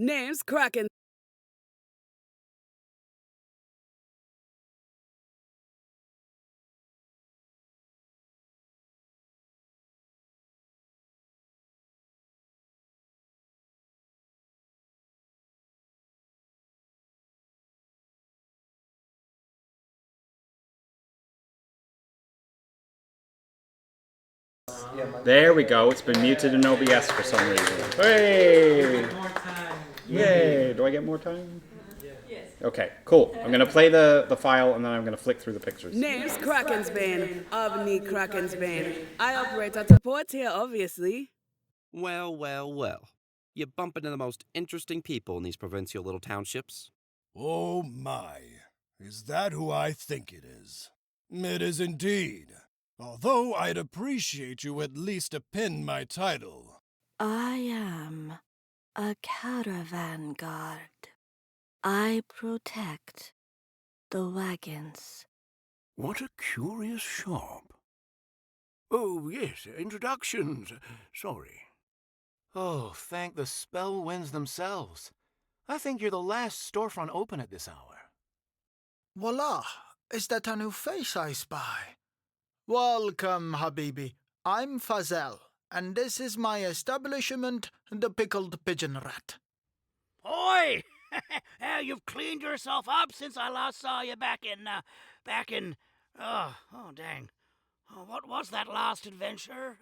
Name's Kraken. There we go. It's been muted in OBS for some reason. Hey! Yay! Do I get more time? Yes. Okay, cool. I'm gonna play the file and then I'm gonna flick through the pictures. Name's Krakensbane. Avni Krakensbane. I operate at the port here, obviously. Well, well, well. You bump into the most interesting people in these provincial little townships. Oh my, is that who I think it is? It is indeed. Although I'd appreciate you at least to pin my title. I am a caravan guard. I protect the wagons. What a curious shop. Oh, yes, introductions. Sorry. Oh, thank the spell winds themselves. I think you're the last storefront open at this hour. Voila! Is that a new face I spy? Welcome, Habibi. I'm Fazel, and this is my establishment, the Pickled Pigeon Rat. Oi! You've cleaned yourself up since I last saw you back in, oh, dang. Oh, what was that last adventure?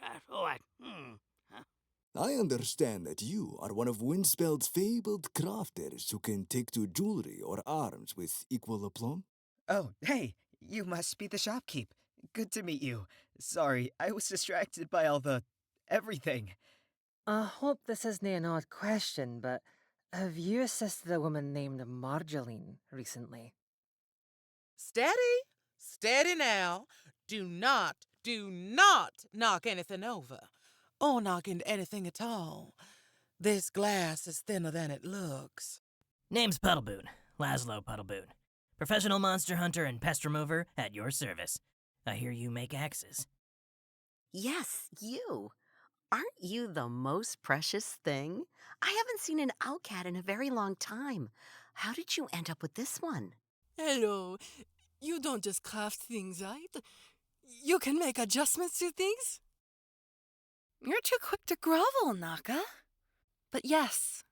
I understand that you are one of Windspell's fabled crafters who can take to jewelry or arms with equal aplomb. Oh, hey, you must be the shopkeep. Good to meet you. Sorry, I was distracted by all the everything. I hope this isn't an odd question, but have you assisted a woman named Marjolaine recently? Steady? Steady now. Do not knock anything over. Or knock into anything at all. This glass is thinner than it looks. Name's Puddleboon, Laszlo Puddleboon. Professional monster hunter and pest remover at your service. I hear you make axes. Yes, you. Aren't you the most precious thing? I haven't seen an owlcat in a very long time. How did you end up with this one? Hello. You don't just craft things, right? You can make adjustments to things? You're too quick to grovel, Naka. But yes,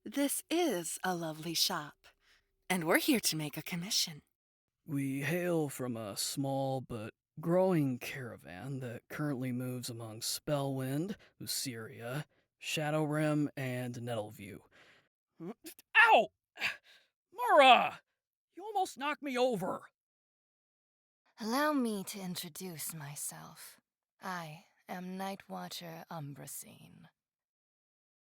this is a lovely shop. And we're here to make a commission. We hail from a small but growing caravan that currently moves among Spellwind, Usiria, Shadowrim, and Nettleview. Ow! Mara! You almost knocked me over! Allow me to introduce myself. I am Nightwatcher Umbrasine.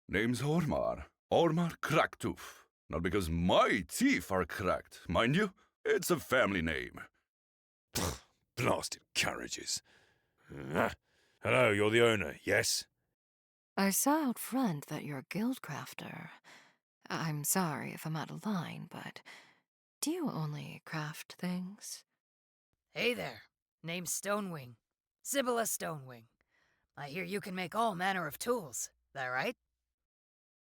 Name's Ormar Kracktooth. Not because my teeth are cracked, mind you. It's a family name. Blasted carriages. Hello, you're the owner, yes? I saw out front that you're a guildcrafter. I'm sorry if I'm out of line, but do you only craft things? Hey there. Name's Stonewing. Sibylla Stonewing. I hear you can make all manner of tools. That right?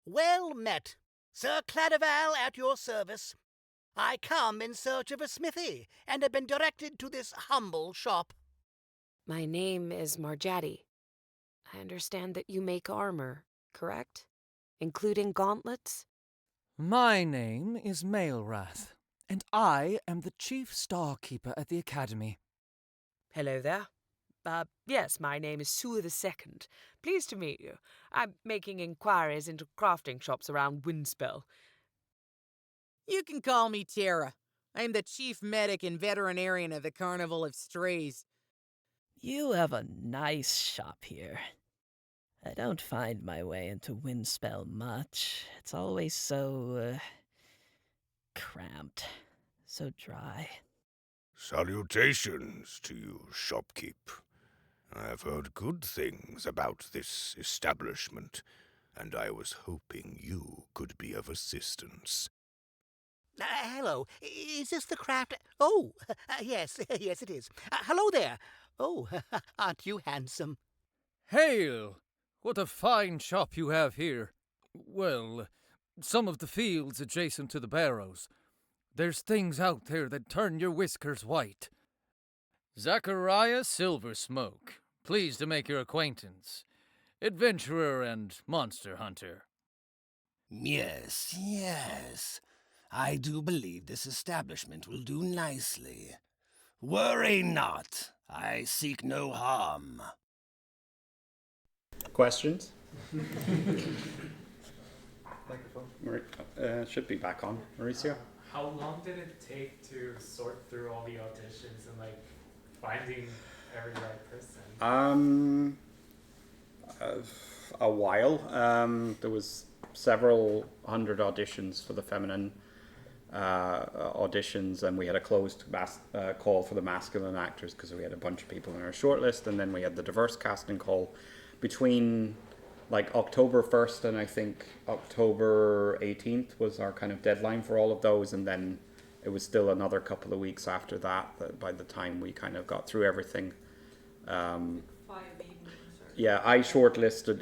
Well met. Sir Cladival at your service. I come in search of a smithy, and have been directed to this humble shop. My name is Marjati. I understand that you make armor, correct? Including gauntlets? My name is Mailrath, and I am the chief storekeeper at the Academy. Hello there. Yes, my name is Sue II. Pleased to meet you. I'm making inquiries into crafting shops around Windspell. You can call me Tara. I'm the chief medic and veterinarian of the Carnival of Strays. You have a nice shop here. I don't find my way into Windspell much. It's always so, cramped. So dry. Salutations to you, shopkeep. I've heard good things about this establishment, and I was hoping you could be of assistance. Hello, is this the craft? Oh, yes, yes it is. Hello there. Oh, aren't you handsome? Hail! What a fine shop you have here. Well, some of the fields adjacent to the barrows. There's things out there that turn your whiskers white. Zachariah Silversmoke, pleased to make your acquaintance. Adventurer and monster hunter. Yes, yes. I do believe this establishment will do nicely. Worry not. I seek no harm. Questions? Microphone. Should be back on. Mauricio? How long did it take to sort through all the auditions and like finding every right person? A while. There was several hundred auditions for the feminine auditions, and we had a closed call for the masculine actors because we had a bunch of people in our shortlist, and then we had the diverse casting call between like October 1st and I think October 18th was our kind of deadline for all of those, and then it was still another couple of weeks after that by the time we kind of got through everything. 5 evenings. Yeah, I shortlisted,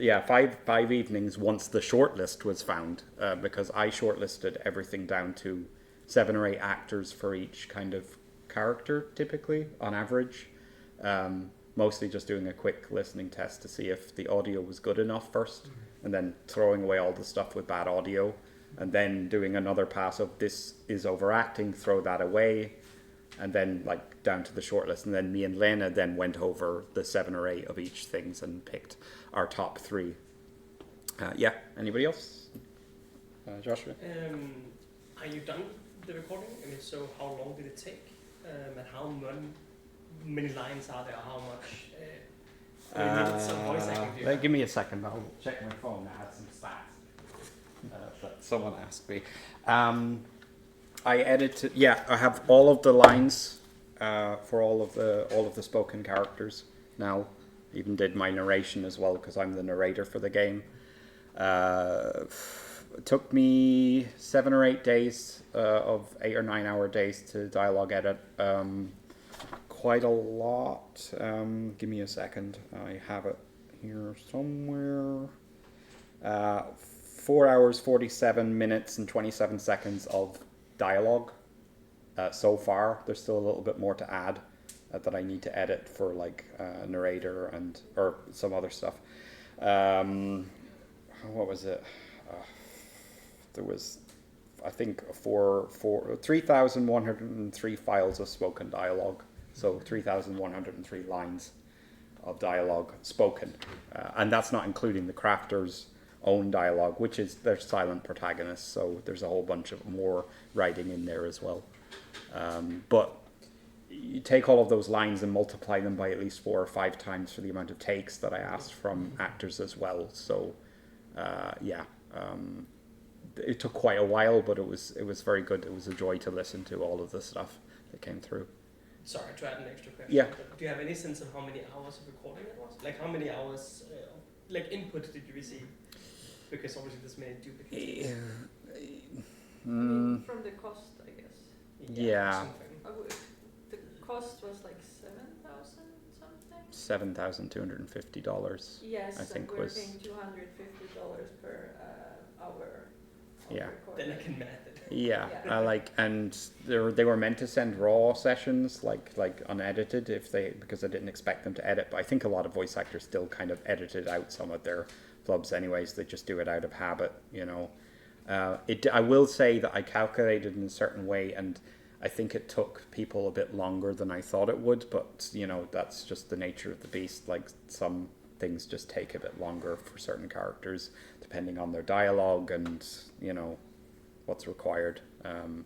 five evenings once the shortlist was found, because I shortlisted everything down to 7 or 8 actors for each kind of character, typically, on average. Mostly just doing a quick listening test to see if the audio was good enough first, and then throwing away all the stuff with bad audio, and then doing another pass of this is overacting, throw that away, and then like down to the shortlist. And then me and Lena then went over the 7 or 8 of each things and picked our top 3. Yeah, anybody else? Joshua? Are you done the recording? I mean, so how long did it take? And how many lines are there? How much minutes of voice acting do you have? Give me a second. I'll check my phone. I had some stats that someone asked me. I edited. Yeah, I have all of the lines for all of the spoken characters now. Even did my narration as well because I'm the narrator for the game. It took me 7 or 8 days of 8 or 9 hour days to dialogue edit. Quite a lot. Give me a second. I have it here somewhere. 4 hours, 47 minutes, and 27 seconds of dialogue so far. There's still a little bit more to add that I need to edit for like narrator or some other stuff. What was it? There was, I think, 3,103 files of spoken dialogue. So 3,103 lines of dialogue spoken. And that's not including the crafter's own dialogue, which is their silent protagonists. So there's a whole bunch of more writing in there as well. But you take all of those lines and multiply them by at least 4 or 5 times for the amount of takes that I asked from actors as well. So it took quite a while, but it was very good. It was a joy to listen to all of the stuff that came through. Sorry to add an extra question. Yeah. But do you have any sense of how many hours of recording it was? Like how many hours, input did you receive? Because obviously this may duplicate. I mean, from the cost, I guess. Yeah. The cost was like $7,000 something. $7,250. Yes, I think we're was. paying $250 per hour. Yeah. Then I can math it. Yeah, and they were meant to send raw sessions, like unedited, because I didn't expect them to edit. But I think a lot of voice actors still kind of edited out some of their flubs anyways. They just do it out of habit, you know. I will say that I calculated in a certain way, and I think it took people a bit longer than I thought it would. But you know, that's just the nature of the beast. Like some things just take a bit longer for certain characters, depending on their dialogue and you know what's required.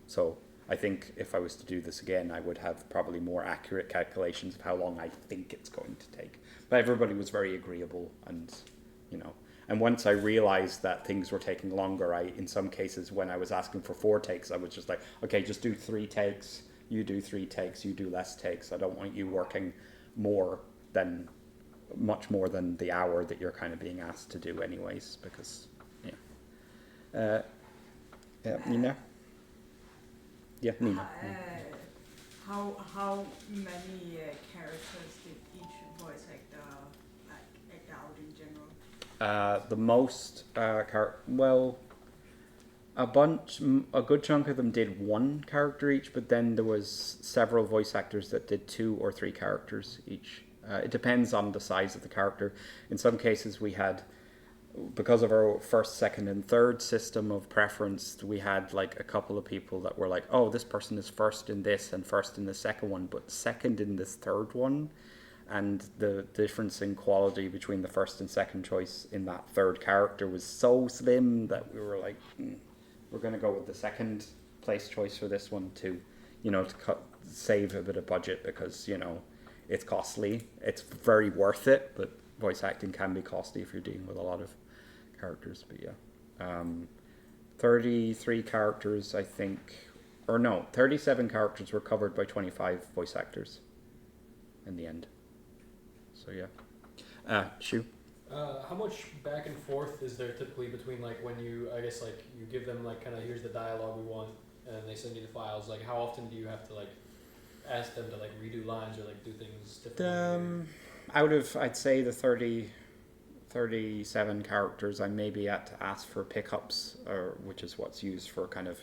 So I think if I was to do this again, I would have probably more accurate calculations of how long I think it's going to take. But everybody was very agreeable, and you know. And once I realized that things were taking longer, in some cases when I was asking for 4 takes, I was just like, okay, just do 3 takes. You do 3 takes. You do less takes. I don't want you working much more than the hour that you're kind of being asked to do, anyways. Because yeah. Nina? Yeah, Nina. How many characters did each voice actor act out in general? The most A good chunk of them did one character each, but then there was several voice actors that did 2 or 3 characters each. It depends on the size of the character. In some cases we had, because of our first, second, and third system of preference, we had like a couple of people that were like, oh, this person is first in this and first in the second one, but second in this third one. And the difference in quality between the first and second choice in that third character was so slim that we were like, we're going to go with the second place choice for this one to save a bit of budget, because, it's costly. It's very worth it, but voice acting can be costly if you're dealing with a lot of characters. But yeah, 33 characters, I think, or no, 37 characters were covered by 25 voice actors in the end. So yeah. Shu? How much back and forth is there typically between like when you, I guess like you give them like kind of here's the dialogue we want, and they send you the files. Like how often do you have to like ask them to like redo lines or like do things differently? Out of, I'd say, the 37 characters, I maybe had to ask for pickups, which is what's used for kind of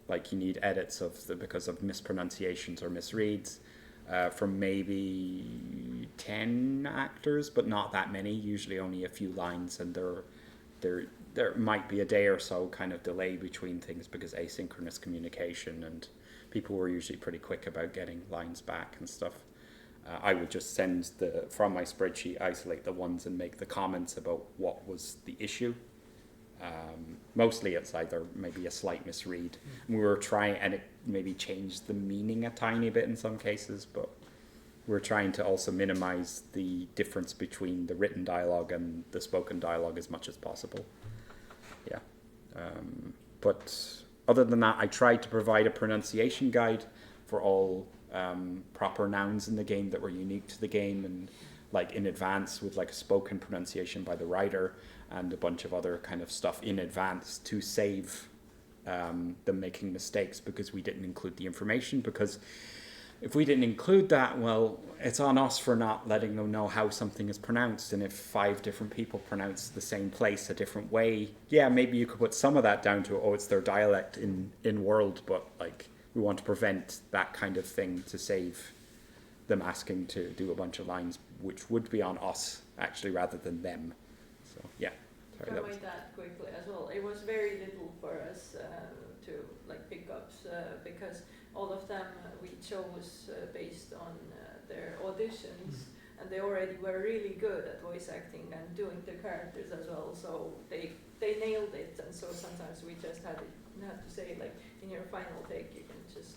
like you need edits because of mispronunciations or misreads. From maybe 10 actors, but not that many, usually only a few lines, and there might be a day or so kind of delay between things because asynchronous communication, and people were usually pretty quick about getting lines back and stuff. I would just send from my spreadsheet, isolate the ones and make the comments about what was the issue. Mostly it's either maybe a slight misread. We were trying, and it maybe changed the meaning a tiny bit in some cases, but we're trying to also minimize the difference between the written dialogue and the spoken dialogue as much as possible. Yeah. But other than that, I tried to provide a pronunciation guide for all proper nouns in the game that were unique to the game, and like in advance with like a spoken pronunciation by the writer and a bunch of other kind of stuff in advance to save them making mistakes, because we didn't include the information. Because if we didn't include that, well, it's on us for not letting them know how something is pronounced. And if 5 different people pronounce the same place a different way, yeah, maybe you could put some of that down to, oh, it's their dialect in world, but like we want to prevent that kind of thing to save them asking to do a bunch of lines, which would be on us actually rather than them. So yeah. Sorry, that was that quickly as well. It was very little for us to like pickups because all of them we chose based on their auditions, and they already were really good at voice acting and doing the characters as well. So they nailed it, and so sometimes we just had to say like in your final take you can just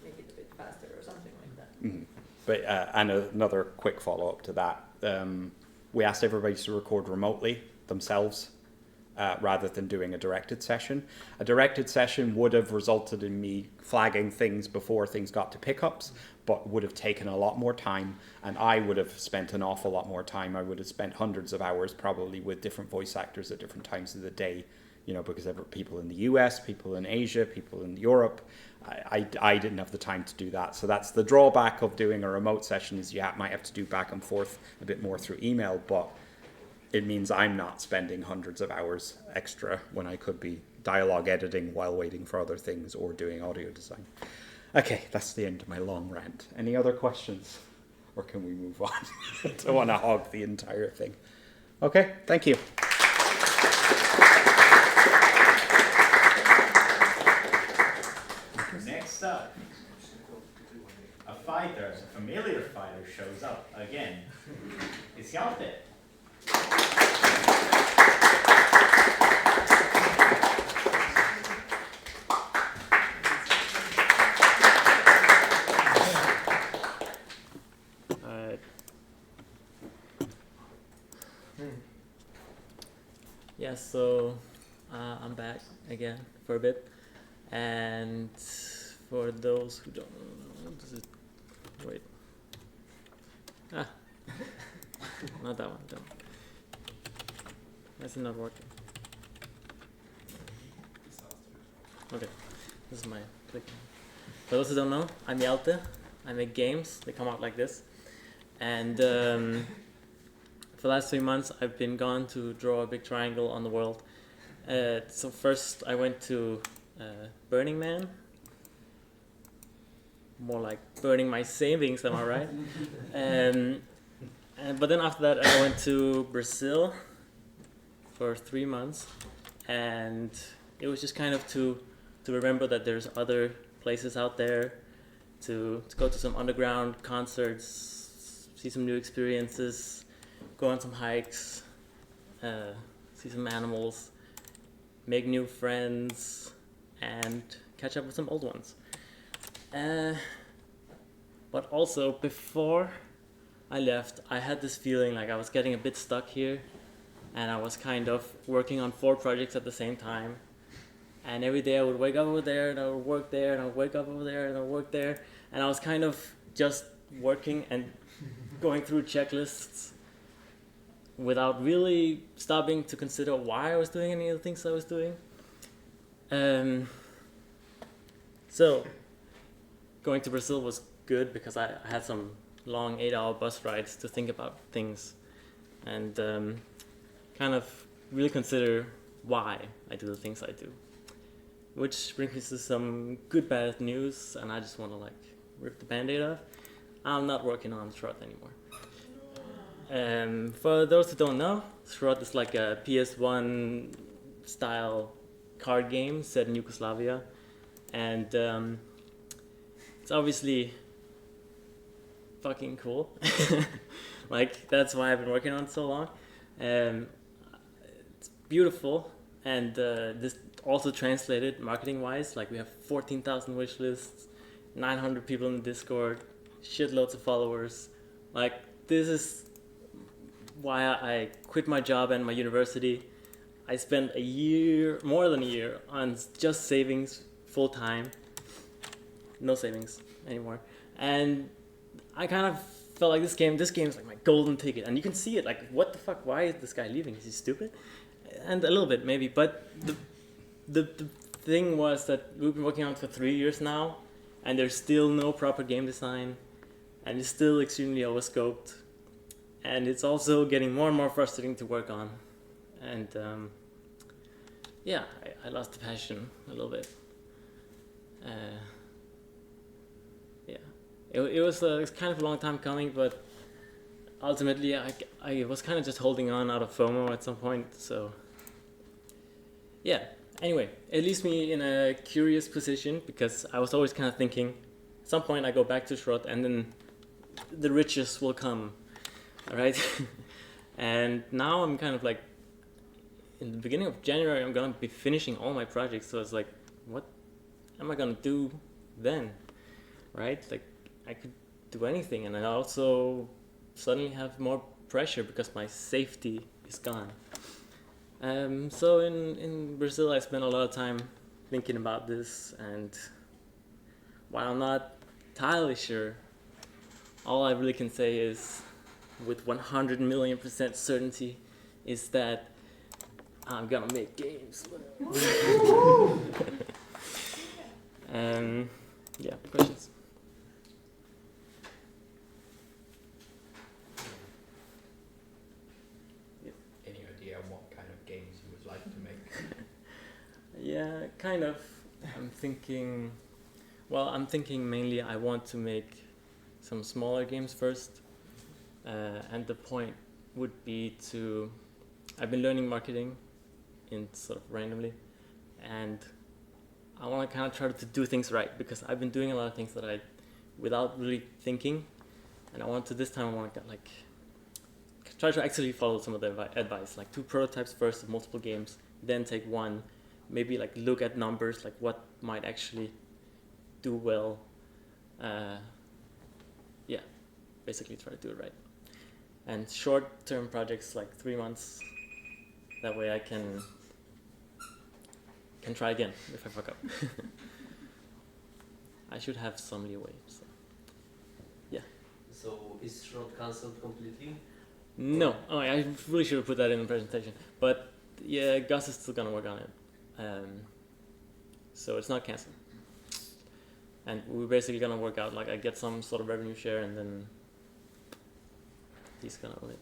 make it a bit faster or something like that. Mm-hmm. But and another quick follow up to that, we asked everybody to record remotely themselves rather than doing a directed session. A directed session would have resulted in me flagging things before things got to pickups, but would have taken a lot more time, and I would have spent an awful lot more time. I would have spent hundreds of hours probably with different voice actors at different times of the day, because there were people in the US, people in Asia, people in Europe. I didn't have the time to do that. So that's the drawback of doing a remote session, is you might have to do back and forth a bit more through email, but it means I'm not spending hundreds of hours extra when I could be dialogue editing while waiting for other things or doing audio design. Okay, that's the end of my long rant. Any other questions? Or can we move on? I don't want to hog the entire thing. Okay, thank you. Next up, a familiar fighter shows up again. It's Hjalte. Yeah, so I'm back again for a bit, and for those who don't know, wait, not that one, don't. That's not working. Okay, this is my click. For those who don't know, I'm Hjalte. I make games. They come out like this, and for the last 3 months I've been gone to draw a big triangle on the world, So first I went to Burning Man. More like burning my savings, am I right? But then after that I went to Brazil for 3 months, and it was just kind of to remember that there's other places out there, to go to some underground concerts, see some new experiences, go on some hikes, see some animals, make new friends, and catch up with some old ones. But also, before I left, I had this feeling like I was getting a bit stuck here, and I was kind of working on 4 projects at the same time. And every day I would wake up over there, and I would work there, and I would wake up over there, and I would work there. And I was kind of just working and going through checklists without really stopping to consider why I was doing any of the things I was doing. So going to Brazil was good because I had some long 8-hour bus rides to think about things and kind of really consider why I do the things I do. Which brings me to some good bad news, and I just want to like rip the band-aid off. I'm not working on Shrot anymore. For those who don't know, Shrot is like a PS1 style card game set in Yugoslavia, and it's obviously fucking cool. Like, that's why I've been working on it so long. It's beautiful, and this also translated marketing-wise. Like, we have 14,000 wish lists, 900 people in Discord, shitloads of followers. Like, this is why I quit my job and my university. I spent a year, more than a year, on just savings full-time. No savings anymore. And I kind of felt like this game is like my golden ticket. And you can see it, like, what the fuck, why is this guy leaving? Is he stupid? And a little bit, maybe. But the thing was that we've been working on it for 3 years now, and there's still no proper game design, and it's still extremely overscoped. And it's also getting more and more frustrating to work on. And yeah, I lost the passion a little bit. Yeah, it was kind of a long time coming, but ultimately I was kind of just holding on out of FOMO at some point. So yeah, anyway, it leaves me in a curious position because I was always kind of thinking at some point I go back to Shrot and then the riches will come. All right. And now I'm kind of like, in the beginning of January, I'm going to be finishing all my projects. So it's like, what am I going to do then? Right? Like, I could do anything. And I also suddenly have more pressure because my safety is gone. So in Brazil, I spent a lot of time thinking about this. And while I'm not entirely sure, all I really can say is, with 100 million% certainty, is that I'm gonna make games. Yeah, questions? Any idea what kind of games you would like to make? Yeah, kind of. I'm thinking mainly I want to make some smaller games first. And the point would be I've been learning marketing in sort of randomly, and I want to kind of try to do things right because I've been doing a lot of things that without really thinking, and this time I want to like try to actually follow some of the advice, like 2 prototypes first of multiple games, then take one, maybe like look at numbers, like what might actually do well. Yeah, basically try to do it right. And short-term projects like 3 months. That way I can try again if I fuck up. I should have some leeway. So. Yeah. So is Shrot cancelled completely? No. Oh, I really should have put that in the presentation. But yeah, Gus is still gonna work on it. So it's not cancelled. And we're basically gonna work out, like I get some sort of revenue share and then he's gonna own it.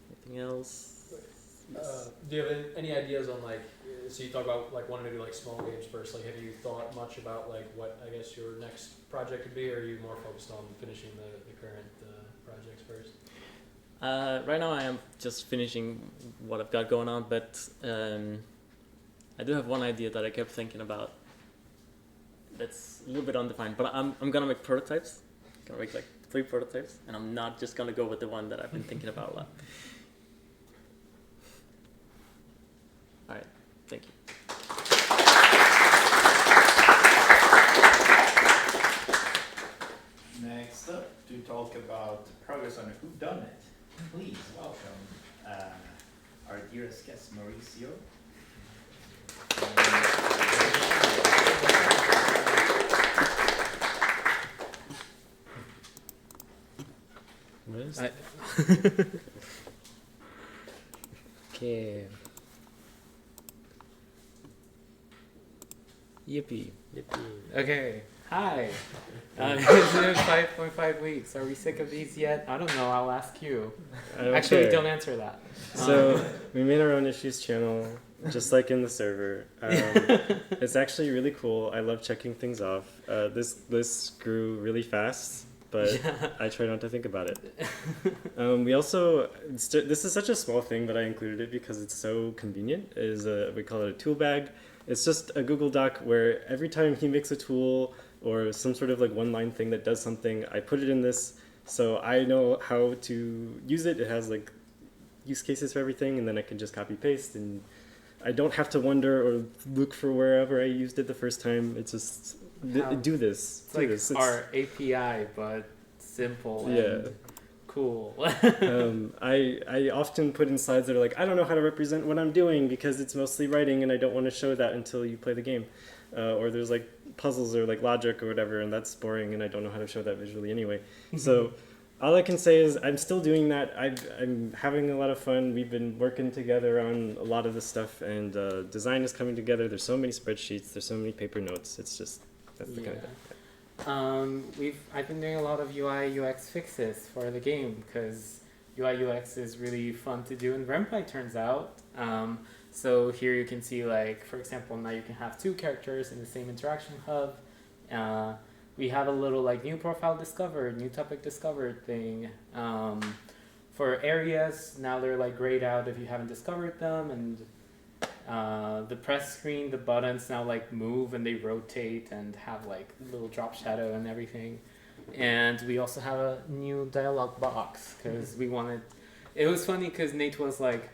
Anything else? Do you have any ideas on like? So you talk about like wanting to do like small games first. Like, have you thought much about like what I guess your next project could be, or are you more focused on finishing the current projects first? Right now I am just finishing what I've got going on, but I do have one idea that I kept thinking about. That's a little bit undefined, but I'm gonna make prototypes. I'm gonna make like 3 prototypes, and I'm not just gonna go with the one that I've been thinking about a lot. All right, thank you. Next up, to talk about progress on whodunit, please welcome our dearest guest, Mauricio. Okay. Yippee. Okay. Hi. It's been 5.5 weeks. Are we sick of these yet? I don't know. I'll ask you. Actually, don't answer that. So we made our own issues channel, just like in the server. It's actually really cool. I love checking things off. This grew really fast, but I try not to think about it. We also, this is such a small thing, but I included it because it's so convenient. We call it a tool bag. It's just a Google Doc where every time he makes a tool or some sort of like one-line thing that does something, I put it in this so I know how to use it. It has like use cases for everything, and then I can just copy paste, and I don't have to wonder or look for wherever I used it the first time. It's just do this. It's like this. Our API, but simple and cool. I often put in slides that are like, I don't know how to represent what I'm doing because it's mostly writing and I don't want to show that until you play the game. Or there's like puzzles or like logic or whatever, and that's boring and I don't know how to show that visually anyway. So all I can say is I'm still doing that. I'm having a lot of fun. We've been working together on a lot of this stuff, and design is coming together. There's so many spreadsheets. There's so many paper notes. It's just, that's the kind of thing. I've been doing a lot of UI UX fixes for the game because UI UX is really fun to do in Ren'Py, turns out. So here you can see, like, for example, now you can have 2 characters in the same interaction hub. We have a little like new profile discovered, new topic discovered thing. For areas, now they're like grayed out if you haven't discovered them, and the press screen, the buttons now like move and they rotate and have like little drop shadow and everything. And we also have a new dialog box because we wanted, it was funny because Nate was like,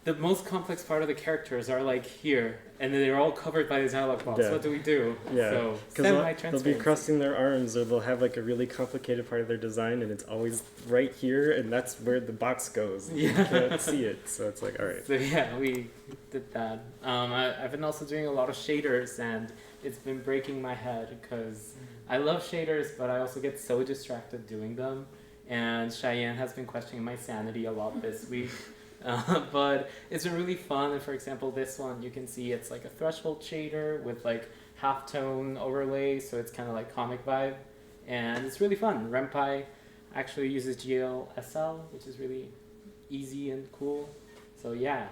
the most complex part of the characters are like here, and then they're all covered by the dialog box. Yeah. What do we do? Yeah, So because they'll be crossing their arms, or they'll have like a really complicated part of their design, and it's always right here, and that's where the box goes. You can't see it, so it's like, all right. So yeah, we did that. I've been also doing a lot of shaders, and it's been breaking my head because I love shaders, but I also get so distracted doing them. And Cheyenne has been questioning my sanity a lot this week. But it's been really fun. And for example, this one, you can see it's like a threshold shader with like halftone overlay, so it's kind of like comic vibe, and it's really fun. Ren'Py actually uses GLSL, which is really easy and cool. So yeah,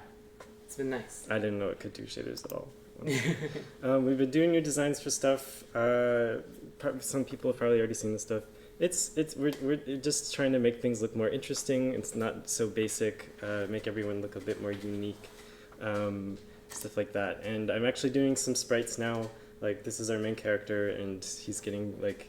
it's been nice. I didn't know it could do shaders at all. We've been doing new designs for stuff. Some people have probably already seen this stuff. We're just trying to make things look more interesting. It's not so basic. Make everyone look a bit more unique, stuff like that. And I'm actually doing some sprites now. Like, this is our main character, and he's getting like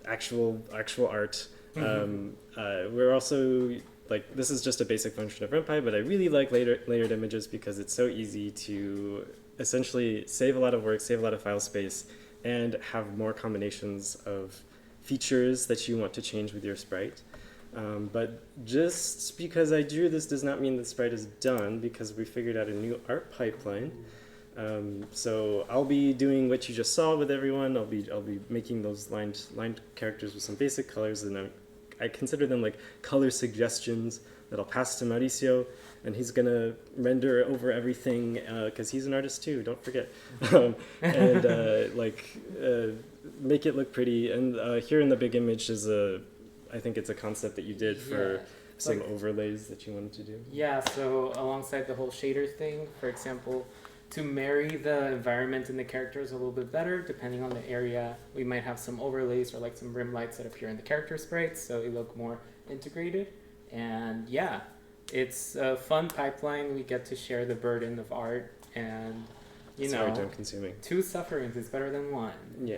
actual art. We're also like, this is just a basic function of Ren'Py, but I really like layered images because it's so easy to essentially save a lot of work, save a lot of file space, and have more combinations of features that you want to change with your sprite. But just because I drew this does not mean the sprite is done, because we figured out a new art pipeline. So I'll be doing what you just saw with everyone. I'll be making those lined characters with some basic colors, and I consider them like color suggestions that I'll pass to Mauricio, and he's gonna render over everything because he's an artist too. Don't forget, make it look pretty. And here in the big image is I think it's a concept that you did for some overlays that you wanted to do? Yeah, so alongside the whole shader thing, for example, to marry the environment and the characters a little bit better, depending on the area, we might have some overlays or like some rim lights that appear in the character sprites, so it look more integrated. And yeah, it's a fun pipeline. We get to share the burden of art, and you know, time consuming. 2 sufferings is better than 1. Yeah.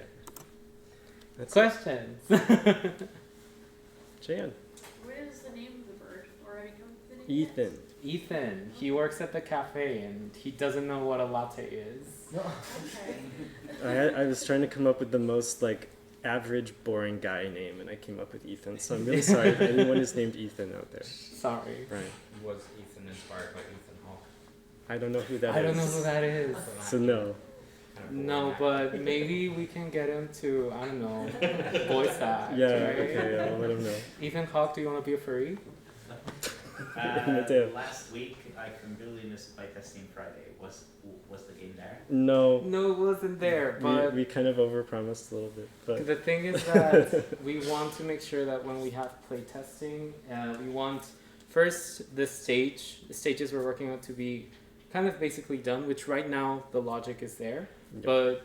That's Questions? Jan. What is the name of the bird? Or have you come up with it? Ethan. Ethan. He works at the cafe and he doesn't know what a latte is. Okay. I was trying to come up with the most like average, boring guy name, and I came up with Ethan. So I'm really sorry if anyone is named Ethan out there. Sorry. Right. Was Ethan inspired by Ethan Hawke? I don't know who that is. I don't know who that is. So no. No, but maybe we can get him to, I don't know, voice act. Yeah, right? okay, yeah, I'll let him know. Ethan Hawke, do you want to be a furry? Last week, I completely missed playtesting Friday. Was the game there? No. No, it wasn't there, but we kind of overpromised a little bit. But the thing is that we want to make sure that when we have playtesting, we want first the stages we're working on to be kind of basically done, which right now the logic is there, but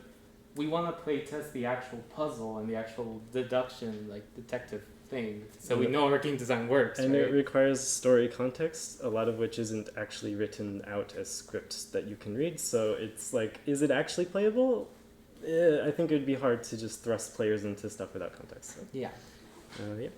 we want to playtest the actual puzzle and the actual deduction, like detective thing, so we know our game design works. And right? it requires story context, a lot of which isn't actually written out as scripts that you can read. So it's like, is it actually playable? I think it would be hard to just thrust players into stuff without context. So. Yeah. Yeah.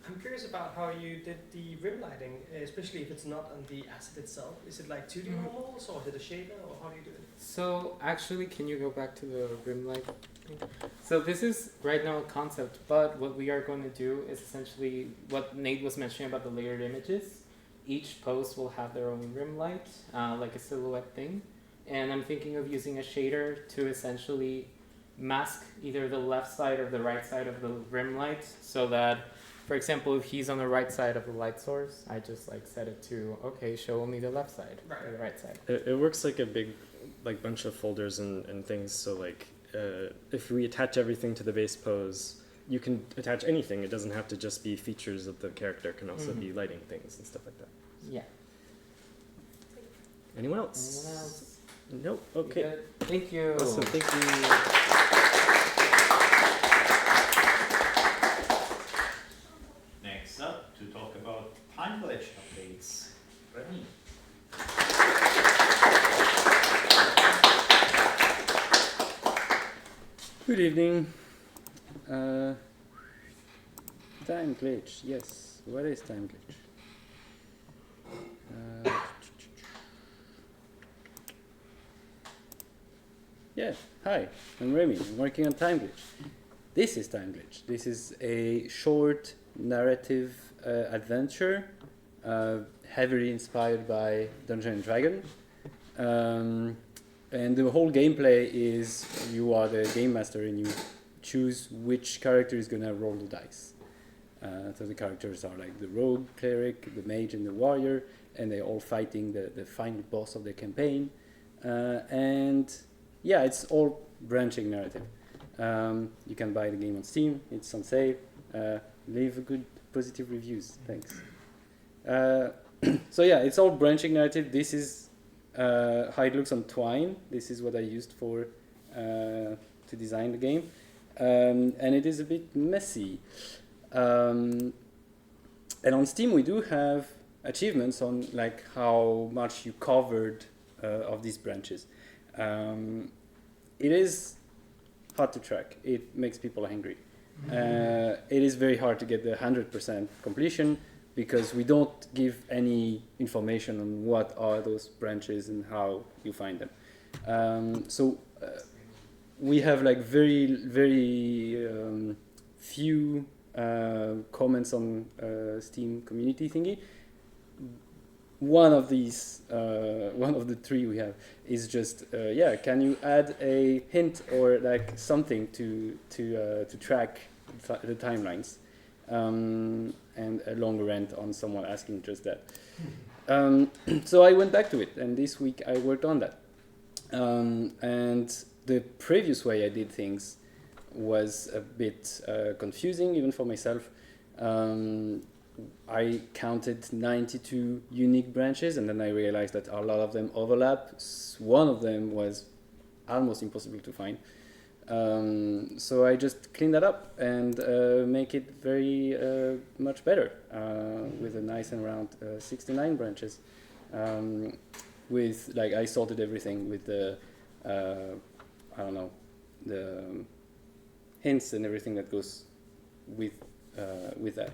I'm curious about how you did the rim lighting, especially if it's not on the asset itself. Is it like 2D normals, or is it a shader, or how do you do it? So actually, can you go back to the rim light thing? So this is right now a concept, but what we are going to do is essentially what Nate was mentioning about the layered images. Each post will have their own rim light, like a silhouette thing. And I'm thinking of using a shader to essentially mask either the left side or the right side of the rim light, so that, for example, if he's on the right side of the light source, I just like set it to, okay, show only the left side or the right side. It works like a big like bunch of folders and things. So like if we attach everything to the base pose, you can attach anything. It doesn't have to just be features of the character. It can also be lighting things and stuff like that. Yeah. Anyone else? Anyone else? Nope. Okay. Good. Thank you. Awesome. Thank you. Next up, to talk about time glitch updates, Remy. Good evening. Time glitch, yes. What is time glitch? Yeah, hi, I'm Remy. I'm working on time glitch. This is time glitch. This is a short narrative adventure, heavily inspired by Dungeons and Dragons. And the whole gameplay is you are the game master and you choose which character is gonna roll the dice. So the characters are like the rogue, cleric, the mage, and the warrior, and they're all fighting the final boss of the campaign. And yeah, it's all branching narrative. You can buy the game on Steam. It's on sale. Leave good positive reviews. Thanks. So yeah, it's all branching narrative. This is how it looks on Twine. This is what I used for to design the game, and it is a bit messy. And on Steam, we do have achievements on like how much you covered of these branches. It is hard to track. It makes people angry. It is very hard to get the 100% completion, because we don't give any information on what are those branches and how you find them. So we have like very few comments on Steam community thingy. One of these, one of the 3 we have is just, yeah, can you add a hint or like something to track the timelines? And a long rant on someone asking just that. So I went back to it, and this week I worked on that. And the previous way I did things was a bit confusing, even for myself. I counted 92 unique branches, and then I realized that a lot of them overlap. One of them was almost impossible to find. So I just clean that up and make it very much better with a nice and round 69 branches. With like I sorted everything with the I don't know, the hints and everything that goes with that.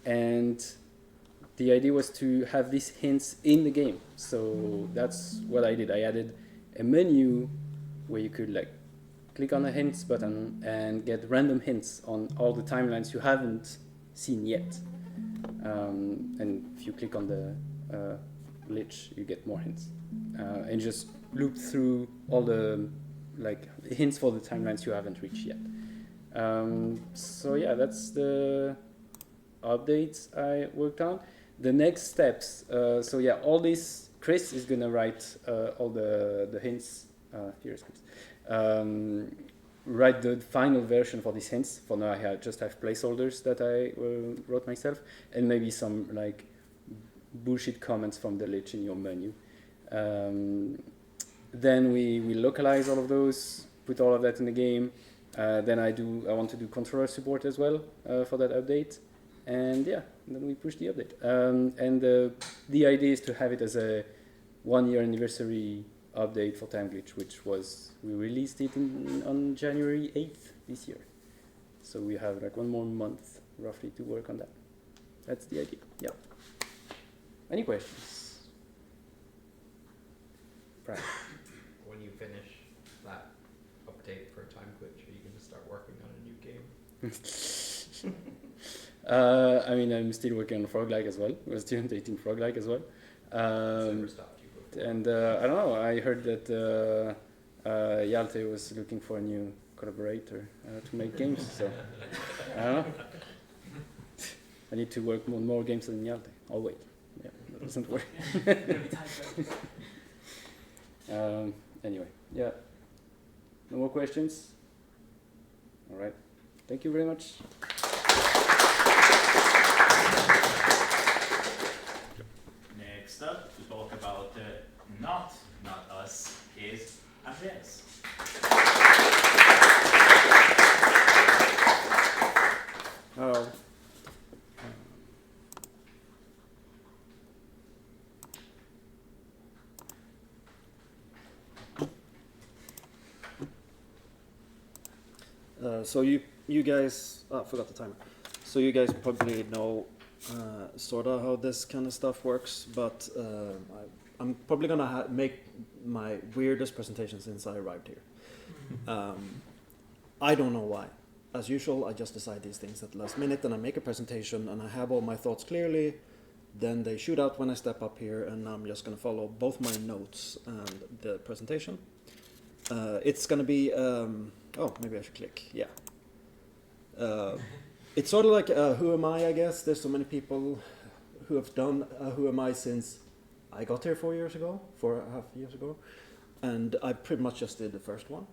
And the idea was to have these hints in the game. So that's what I did. I added a menu where you could like click on the hints button and get random hints on all the timelines you haven't seen yet. And if you click on the lich, you get more hints. And just loop through all the like hints for the timelines you haven't reached yet. So yeah, that's the updates I worked on. The next steps, so yeah, all this, Chris is gonna write all the hints. Here's Chris. Write the final version for these hints. For now, I just have placeholders that I wrote myself, and maybe some like bullshit comments from the lich in your menu. Then we localize all of those, put all of that in the game. Then I want to do controller support as well for that update, and yeah, then we push the update. And the idea is to have it as a 1-year anniversary update for Time Glitch, which was, we released it on January 8th this year. So we have like 1 more month roughly to work on that. That's the idea. Yeah. Any questions? Right. When you finish that update for Time Glitch, are you going to start working on a new game? I mean, I'm still working on Frog-like as well. We're still updating Frog-like as well. And I don't know, I heard that Hjalte was looking for a new collaborator to make games, so I don't know. I need to work on more games than Hjalte. I'll wait. Yeah, that doesn't work. Anyway, yeah. No more questions? All right. Thank you very much. Next up to talk about not us is Andreas. Oh. So you guys, I forgot the timer. So you guys probably know sort of how this kind of stuff works, but I'm probably gonna make my weirdest presentation since I arrived here. I don't know why. As usual, I just decide these things at the last minute, and I make a presentation, and I have all my thoughts clearly. Then they shoot out when I step up here, and I'm just gonna follow both my notes and the presentation. It's gonna be, oh, maybe I should click, yeah. It's sort of like Who Am I guess. There's so many people who have done Who Am I since I got here 4.5 years ago. And I pretty much just did the first one.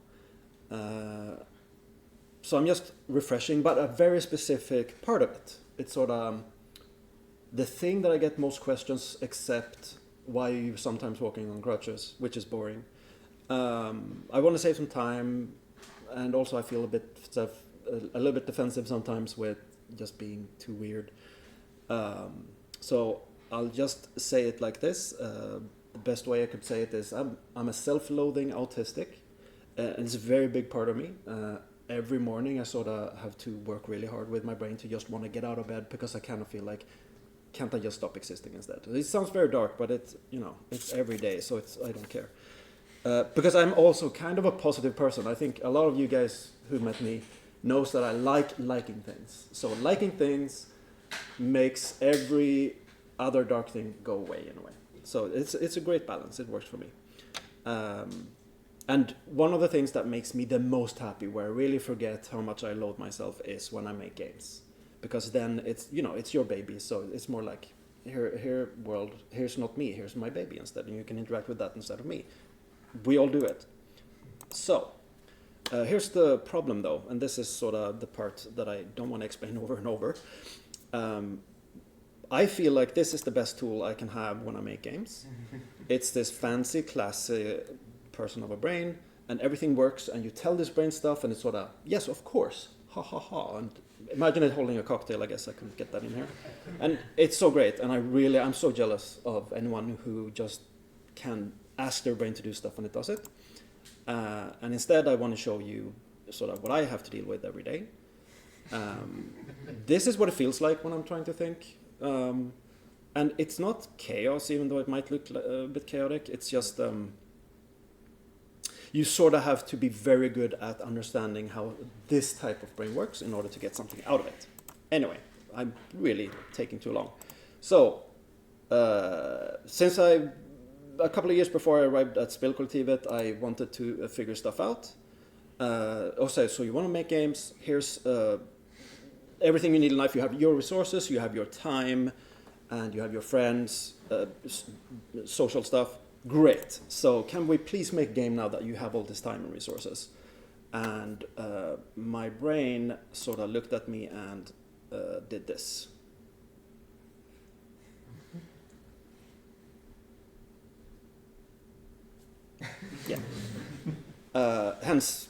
So I'm just refreshing, but a very specific part of it. It's sort of the thing that I get most questions, except why are you sometimes walking on crutches, which is boring. I want to save some time, and also I feel a little bit defensive sometimes with just being too weird. So I'll just say it like this. The best way I could say it is I'm a self-loathing autistic, and it's a very big part of me. Every morning I sort of have to work really hard with my brain to just want to get out of bed, because I kind of feel like, can't I just stop existing instead? It sounds very dark, but it's every day, so I don't care. Because I'm also kind of a positive person. I think a lot of you guys who met me knows that I like liking things. So liking things makes every other dark thing go away in a way. So it's a great balance. It works for me. And one of the things that makes me the most happy, where I really forget how much I loathe myself, is when I make games. Because then it's your baby, so it's more like, here world, here's not me, here's my baby instead, and you can interact with that instead of me. We all do it. So, here's the problem though, and this is sort of the part that I don't want to explain over and over. I feel like this is the best tool I can have when I make games. It's this fancy, classy person of a brain, and everything works, and you tell this brain stuff, and it's sort of, yes, of course, ha ha ha. And imagine it holding a cocktail. I guess I couldn't get that in here. And it's so great, and I'm so jealous of anyone who just can ask their brain to do stuff and it does it. And instead, I want to show you sort of what I have to deal with every day. This is what it feels like when I'm trying to think. And it's not chaos, even though it might look a bit chaotic. It's just you sort of have to be very good at understanding how this type of brain works in order to get something out of it. Anyway, I'm really taking too long. So, since a couple of years before I arrived at Spelkollektivet, I wanted to figure stuff out. So you want to make games, here's everything you need in life. You have your resources, you have your time, and you have your friends, social stuff. Great. So can we please make a game now that you have all this time and resources? And my brain sort of looked at me and did this. Yeah. Hence,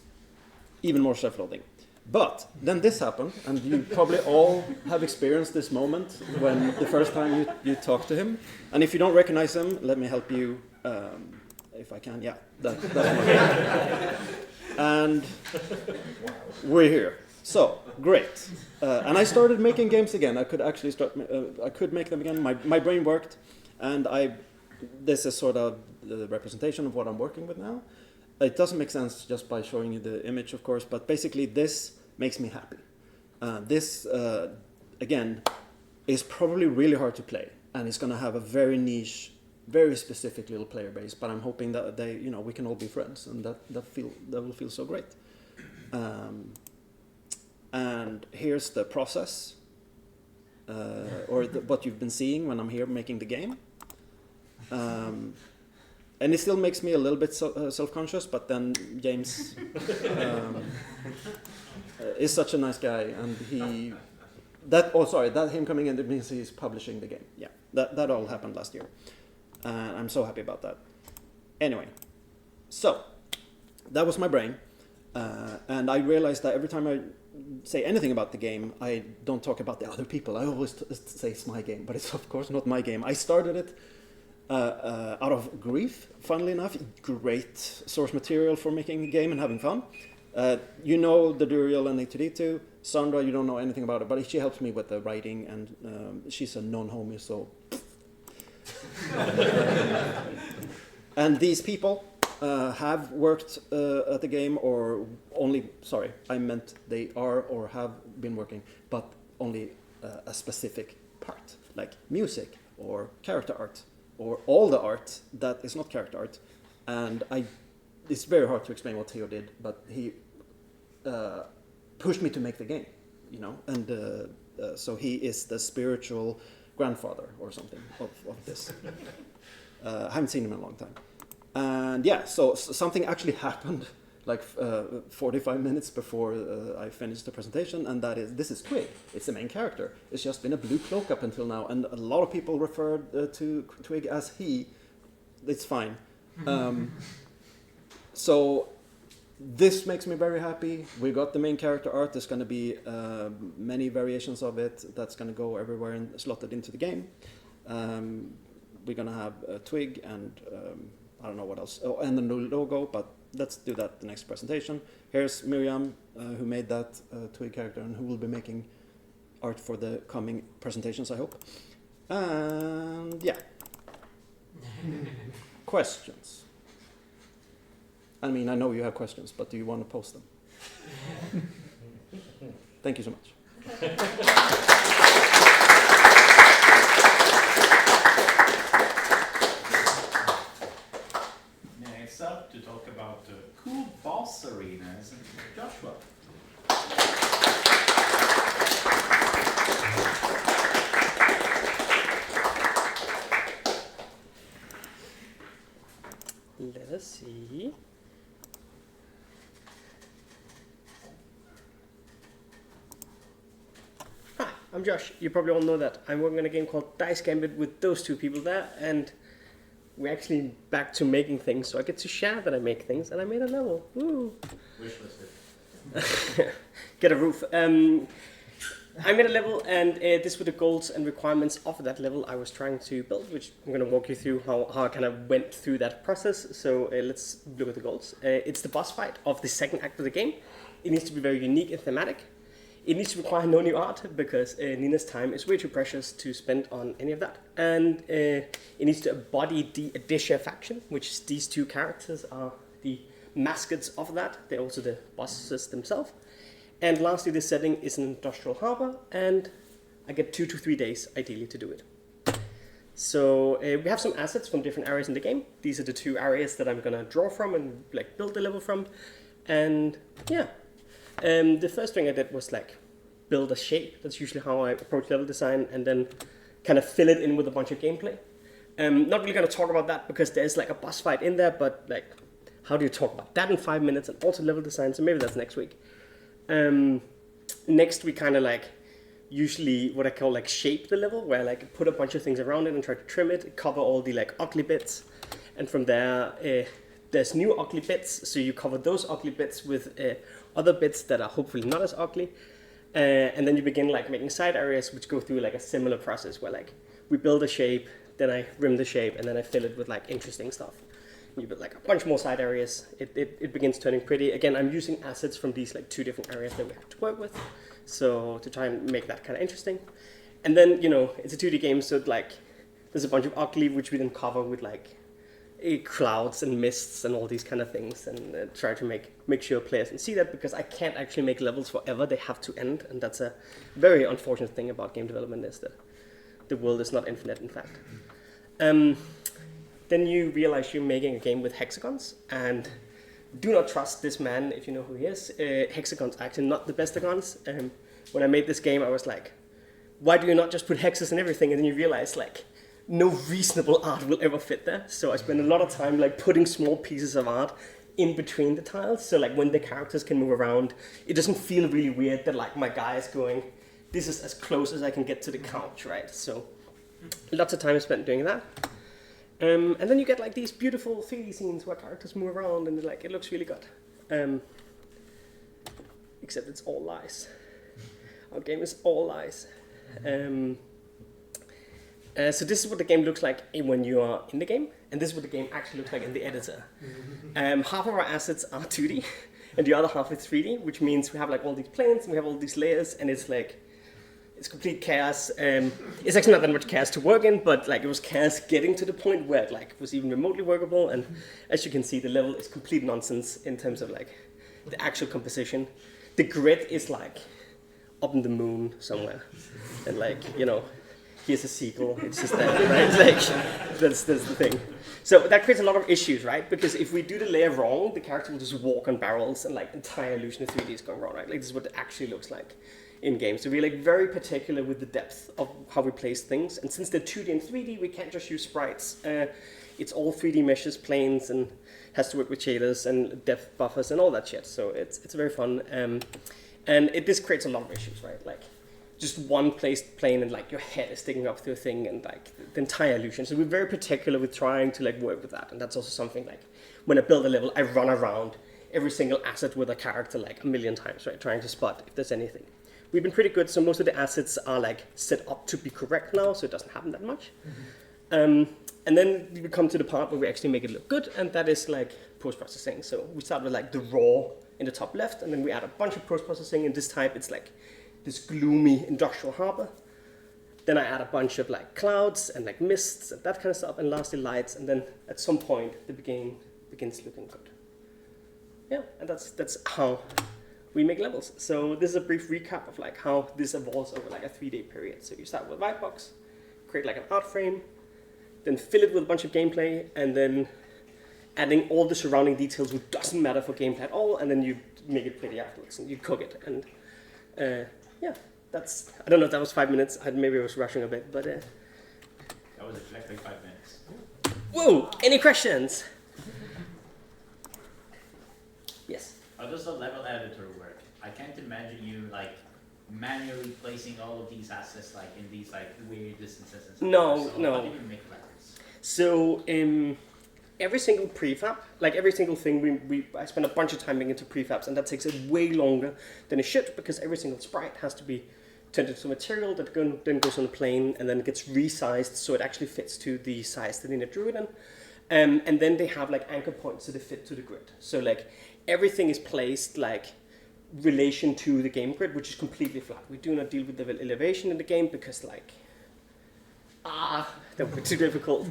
even more self-loathing. But then this happened, and you probably all have experienced this moment when the first time you talk to him. And if you don't recognize him, let me help you, if I can. Yeah, that's and we're here. So great. And I started making games again. I could actually start. I could make them again. My brain worked, and this is sort of the representation of what I'm working with now. It doesn't make sense just by showing you the image, of course, but basically this makes me happy. This, again, is probably really hard to play, and it's going to have a very niche, very specific little player base, but I'm hoping that we can all be friends, and that will feel so great. And here's the process, what you've been seeing when I'm here making the game. And it still makes me a little bit self-conscious, but then James is such a nice guy, and that him coming in, it means he's publishing the game. Yeah, that all happened last year. I'm so happy about that. Anyway, so that was my brain, and I realized that every time I say anything about the game, I don't talk about the other people. I always say it's my game, but it's of course not my game. I started it out of grief, funnily enough. Great source material for making a game and having fun. You know the Duriel and A2D2. Sandra, you don't know anything about it, but she helps me with the writing, and she's a non-homie, so... And these people have worked at the game, or only... Sorry, I meant they are or have been working, but only a specific part, like music or character art, or all the art that is not character art. And it's very hard to explain what Theo did, but he pushed me to make the game, and so he is the spiritual grandfather or something of this. I haven't seen him in a long time. And yeah, so something actually happened like 45 minutes before I finished the presentation, and this is Twig. It's the main character. It's just been a blue cloak up until now, and a lot of people referred to Twig as he. It's fine. So this makes me very happy. We got the main character art. There's going to be many variations of it that's going to go everywhere and slotted into the game. We're going to have Twig and I don't know what else. Oh, and the new logo, but let's do that the next presentation. Here's Miriam, who made that Twig character and who will be making art for the coming presentations, I hope. And yeah. Questions? I mean, I know you have questions, but do you want to post them? Thank you so much. Next up to talk about cool boss arenas, Joshua. Let us see. I'm Josh. You probably all know that. I'm working on a game called Dice Gambit with those two people there, and we're actually back to making things, so I get to share that I make things, and I made a level. Woo! Wishlisted. Get a roof. I made a level, and this were the goals and requirements of that level I was trying to build, which I'm going to walk you through how I kind of went through that process. So let's look at the goals. It's the boss fight of the second act of the game. It needs to be very unique and thematic. It needs to require no new art, because Nina's time is way too precious to spend on any of that. And it needs to embody the Adisha faction, which is these two characters are the mascots of that. They're also the bosses themselves. And lastly, this setting is an industrial harbor, and I get 2 to 3 days, ideally, to do it. So we have some assets from different areas in the game. These are the 2 areas that I'm gonna draw from and like build the level from. And yeah, the first thing I did was like build a shape. That's usually how I approach level design, and then kind of fill it in with a bunch of gameplay. Not really gonna talk about that because there's like a boss fight in there, but like, how do you talk about that in 5 minutes and also level design? So maybe that's next week. Next we kind of like usually what I call like shape the level, where I like put a bunch of things around it and try to trim it, cover all the like ugly bits, and from there there's new ugly bits, so you cover those ugly bits with other bits that are hopefully not as ugly, and then you begin like making side areas which go through like a similar process where like we build a shape, then I rim the shape, and then I fill it with like interesting stuff. You build like a bunch more side areas. It begins turning pretty. Again, I'm using assets from these like 2 different areas that we have to work with, so to try and make that kind of interesting. And then, you know, it's a 2D game, so like there's a bunch of ugly which we then cover with like clouds and mists and all these kind of things, and try to make sure players can see that, because I can't actually make levels forever. They have to end, and that's a very unfortunate thing about game development, is that the world is not infinite, in fact. Then you realize you're making a game with hexagons, and do not trust this man if you know who he is. Hexagons are actually not the best hexagons. When I made this game, I was like, why do you not just put hexes in everything? And then you realize like, no reasonable art will ever fit there. So I spent a lot of time like putting small pieces of art in between the tiles. So like when the characters can move around, it doesn't feel really weird that like my guy is going, this is as close as I can get to the couch, right? So lots of time spent doing that. And then you get like these beautiful 3D scenes where characters move around, and like it looks really good. Except it's all lies. Our game is all lies. So this is what the game looks like when you are in the game, and this is what the game actually looks like in the editor. Half of our assets are 2D, and the other half is 3D, which means we have like all these planes, and we have all these layers, and it's like, it's complete chaos. It's actually not that much chaos to work in, but like it was chaos getting to the point where it like was even remotely workable. And as you can see, the level is complete nonsense in terms of like the actual composition. The grid is like up in the moon somewhere, and like, you know, here's a sequel. It's just that, right? Like that's the thing. So that creates a lot of issues, right? Because if we do the layer wrong, the character will just walk on barrels, and like entire illusion of 3D is going wrong, right? Like this is what it actually looks like in game. So we're like very particular with the depth of how we place things. And since they're 2D and 3D, we can't just use sprites. It's all 3D meshes, planes, and has to work with shaders and depth buffers and all that shit. So it's very fun. And this creates a lot of issues, right? Like just one placed plane and like your head is sticking up through a thing, and like the entire illusion. So we're very particular with trying to like work with that. And that's also something like when I build a level, I run around every single asset with a character like a million times, right? Trying to spot if there's anything. We've been pretty good, so most of the assets are like set up to be correct now, so it doesn't happen that much. And then we come to the part where we actually make it look good, and that is like post-processing. So we start with like the raw in the top left, and then we add a bunch of post-processing. In this type, it's like this gloomy industrial harbor. Then I add a bunch of like clouds and like mists and that kind of stuff, and lastly lights, and then at some point the game begins looking good. Yeah, and that's how we make levels. So this is a brief recap of like how this evolves over like a 3-day period. So you start with a white box, create like an art frame, then fill it with a bunch of gameplay, and then adding all the surrounding details which doesn't matter for gameplay at all, and then you make it pretty afterwards and you cook it. And yeah, that's, I don't know if that was 5 minutes. Maybe I was rushing a bit, but that was exactly 5 minutes. Whoa! Any questions? Yes. How does a level editor work? I can't imagine you like manually placing all of these assets like in these like weird distances and stuff. No, so no. How do you make records? So every single prefab, like every single thing, I spend a bunch of time making into prefabs, and that takes it way longer than it should, because every single sprite has to be turned into material that then goes on a plane and then gets resized so it actually fits to the size that they drew it in. And then they have like anchor points so they fit to the grid. So like everything is placed like relation to the game grid, which is completely flat. We do not deal with the elevation in the game because like, that would be too difficult.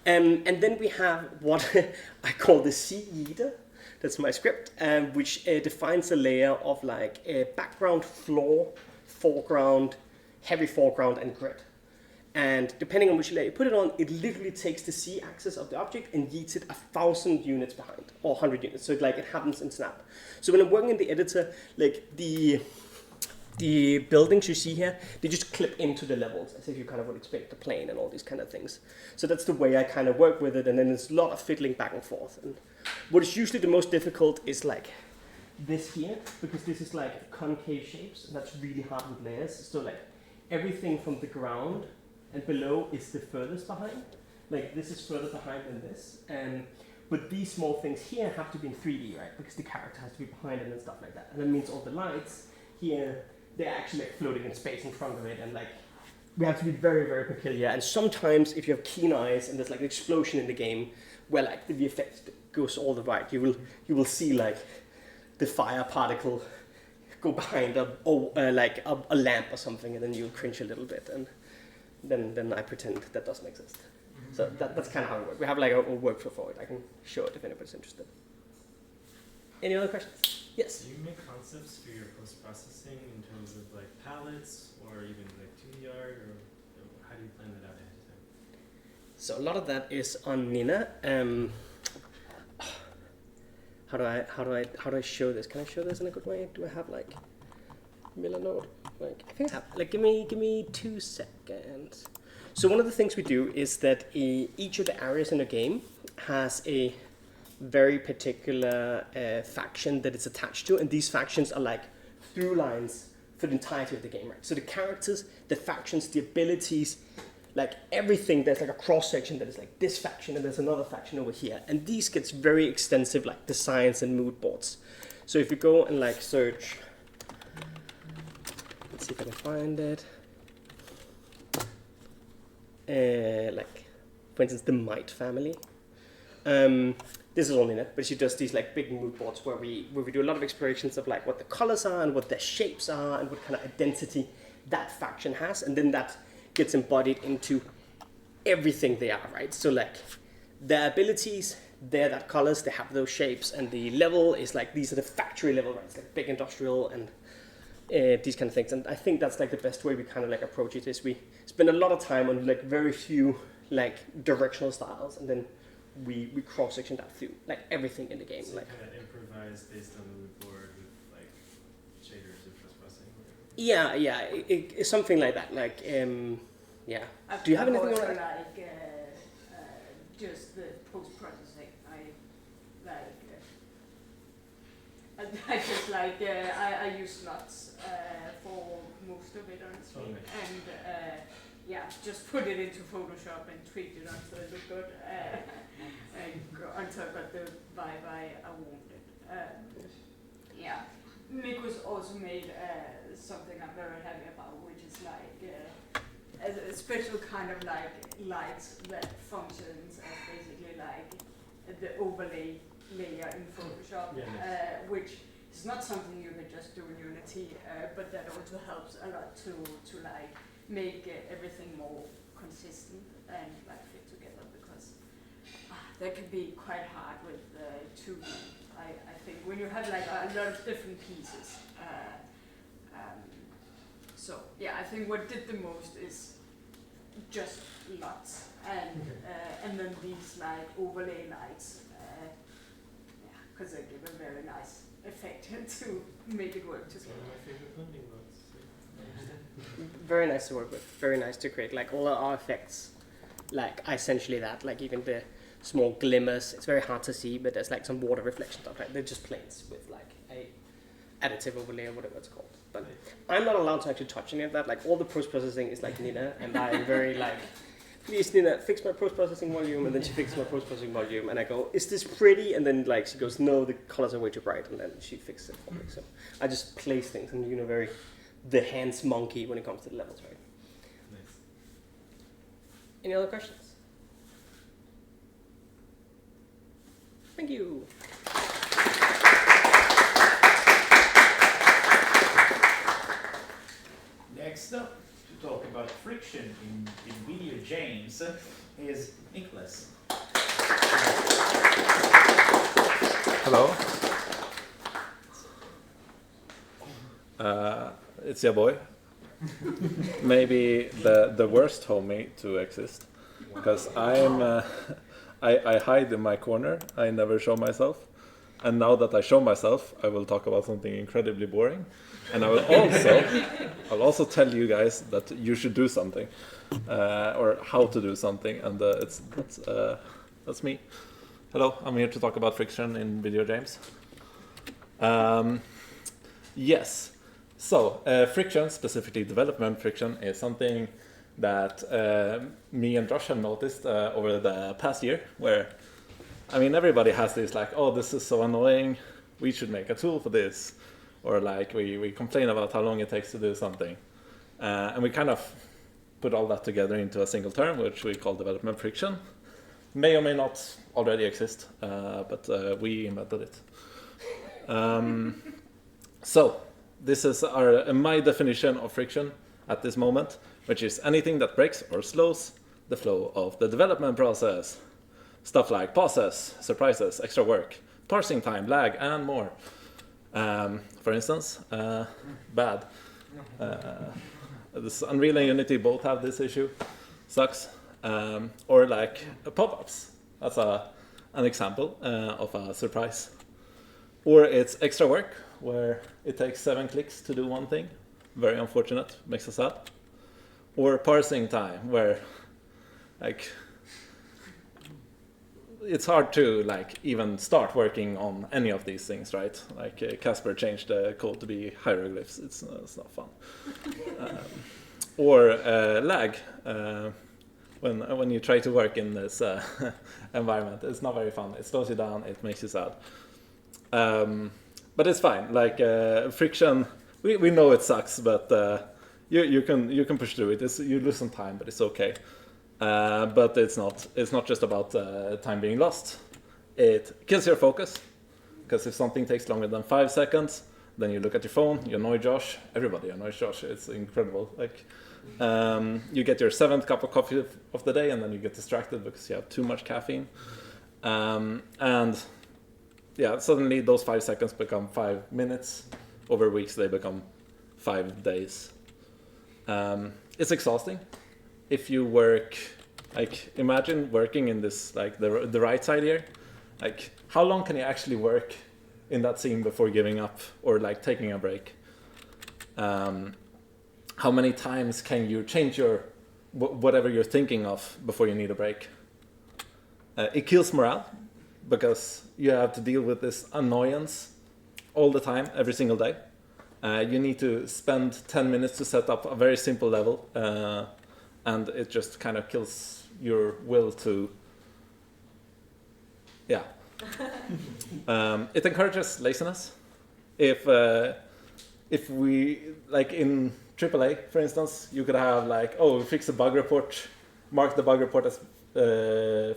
And then we have what I call the sea eater. That's my script, which defines a layer of like a background, floor, foreground, heavy foreground, and grid. And depending on which layer you put it on, it literally takes the z-axis of the object and yeets it 1,000 units behind, or 100 units. So it happens in snap. So when I'm working in the editor, like the buildings you see here, they just clip into the levels as if you kind of would expect the plane and all these kind of things. So that's the way I kind of work with it, and then there's a lot of fiddling back and forth. And what is usually the most difficult is like this here, because this is like concave shapes, and that's really hard with layers. So like everything from the ground and below is the furthest behind. Like this is further behind than this. But these small things here have to be in 3D, right? Because the character has to be behind it and stuff like that. And that means all the lights here, they're actually like floating in space in front of it, and like we have to be very, very peculiar. And sometimes if you have keen eyes and there's like an explosion in the game where like the VFX goes all the right, you will see like the fire particle go behind a lamp or something, and then you'll cringe a little bit, and then I pretend that doesn't exist. So that's kind of how it works. We have like a workflow for it. I can show it if anybody's interested. Any other questions? Yes? Do you make concepts for your post-processing in terms of like palettes or even like 2D art, or how do you plan that out ahead of time? So a lot of that is on Nina. How do I show this? Can I show this in a good way? Do I have like Milanote? Like I think I have. Like give me 2 seconds. So one of the things we do is that each of the areas in the game has a very particular faction that it's attached to, and these factions are like through lines for the entirety of the game, right? So the characters, the factions, the abilities, like everything, there's like a cross section that is like this faction, and there's another faction over here, and these gets very extensive like designs and mood boards. So if you go and like search, let's see if I can find it. Like for instance the Might family. This is only Nina, but she does these like big mood boards where we do a lot of explorations of like what the colors are and what their shapes are and what kind of identity that faction has, and then that gets embodied into everything they are, right? So like their abilities, they're that colors, they have those shapes, and the level is like these are the factory level, right? It's like big industrial and these kind of things. And I think that's like the best way we kind of like approach it is we spend a lot of time on like very few like directional styles, and then we cross-section that through like everything in the game. So like kind of improvise based on the mood board with like shaders or post-processing. It's something like that. Like yeah. Do you have anything on that? Like just the post-processing. I just like I use slots for most of it honestly, and just put it into Photoshop and tweak it until it looked good, until I got the vibe I wanted. Nick was also made something I'm very happy about, which is like a special kind of like lights that functions as basically like the overlay layer in Photoshop, which is not something you can just do in Unity, but that also helps a lot to like make everything more consistent and like fit together, because that can be quite hard with 2D. I think when you have like a lot of different pieces. So I think what did the most is just lots and then these like overlay lights. Because they give a very nice effect to make it work together. One of my favorite blending modes. Very nice to work with. Very nice to create. Like all our effects, like essentially that. Like even the small glimmers. It's very hard to see, but there's like some water reflection stuff. Like they're just planes with like additive overlay or whatever it's called. But I'm not allowed to actually touch any of that. Like all the post-processing is like Nina, and I'm very like, please Nina, fix my post-processing volume, and then she fixes my post-processing volume, and I go, is this pretty? And then like she goes, no, the colors are way too bright, and then she fixes it for me. So I just place things, and very the hands monkey when it comes to the levels, right? Nice. Any other questions? Thank you. Next up to talk about friction in video games is Nicholas. Hello. It's your boy. Maybe the worst homie to exist, because I hide in my corner. I never show myself, and now that I show myself, I will talk about something incredibly boring, and I'll also tell you guys that you should do something, or how to do something, and that's me. Hello, I'm here to talk about friction in video games. Yes. So, friction, specifically development friction, is something that me and Josh have noticed over the past year, where, I mean, everybody has this like, oh, this is so annoying, we should make a tool for this, or like we complain about how long it takes to do something. And we kind of put all that together into a single term, which we call development friction. May or may not already exist, but we invented it. So, this is my definition of friction at this moment, which is anything that breaks or slows the flow of the development process. Stuff like pauses, surprises, extra work, parsing time, lag, and more. For instance, bad. This Unreal and Unity both have this issue. Sucks. Or like pop-ups. That's an example of a surprise. Or it's extra work, where it takes 7 clicks to do one thing. Very unfortunate, makes us sad. Or parsing time, where like it's hard to like even start working on any of these things, right? Like Casper changed the code to be hieroglyphs. It's not fun. Or lag. When you try to work in this environment, it's not very fun. It slows you down. It makes you sad. But it's fine. Like friction, we know it sucks, but you can push through it. You lose some time, but it's okay. But it's not just about time being lost. It kills your focus, because if something takes longer than 5 seconds, then you look at your phone, you annoy Josh. Everybody annoys Josh. It's incredible. Like you get your 7th cup of coffee of the day, and then you get distracted because you have too much caffeine. And yeah, suddenly those 5 seconds become 5 minutes. Over weeks, they become 5 days. It's exhausting. If you work, like imagine working in this, like the right side here, like how long can you actually work in that scene before giving up or like taking a break? How many times can you change your whatever you're thinking of before you need a break? It kills morale, because you have to deal with this annoyance all the time, every single day. You need to spend 10 minutes to set up a very simple level, and it just kind of kills your will to, yeah. It encourages laziness. If we, like in AAA, for instance, you could have like, oh, we fix a bug report, mark the bug report as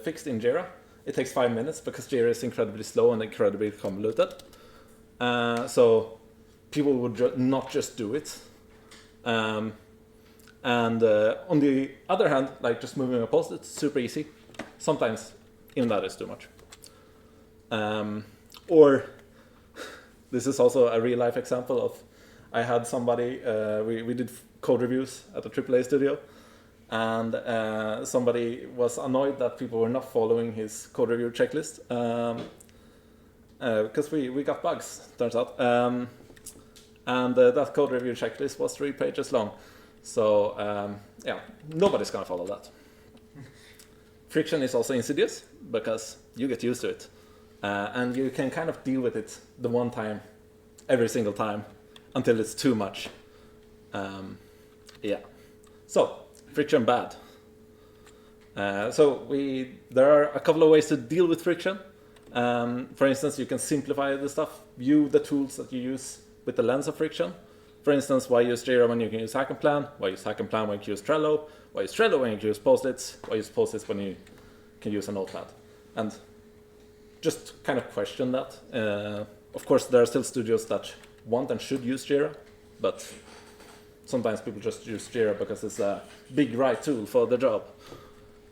fixed in Jira. It takes 5 minutes because Jira is incredibly slow and incredibly convoluted. So people would not just do it. And on the other hand, like just moving a post, it's super easy. Sometimes even that is too much. Or this is also a real life example of, I had somebody, we did code reviews at a AAA studio, and somebody was annoyed that people were not following his code review checklist, because we got bugs, turns out. And that code review checklist was 3 pages long. So yeah, nobody's gonna follow that. Friction is also insidious, because you get used to it. And you can kind of deal with it the one time every single time until it's too much. Yeah. So, friction bad. There are a couple of ways to deal with friction. For instance, you can simplify the stuff, view the tools that you use with the lens of friction. For instance, why use Jira when you can use Hack and Plan? Why use Hack and Plan when you can use Trello? Why use Trello when you can use Post-its? Why use Post-its when you can use a notepad? And just kind of question that. Of course, there are still studios that want and should use Jira, but sometimes people just use Jira because it's a big right tool for the job.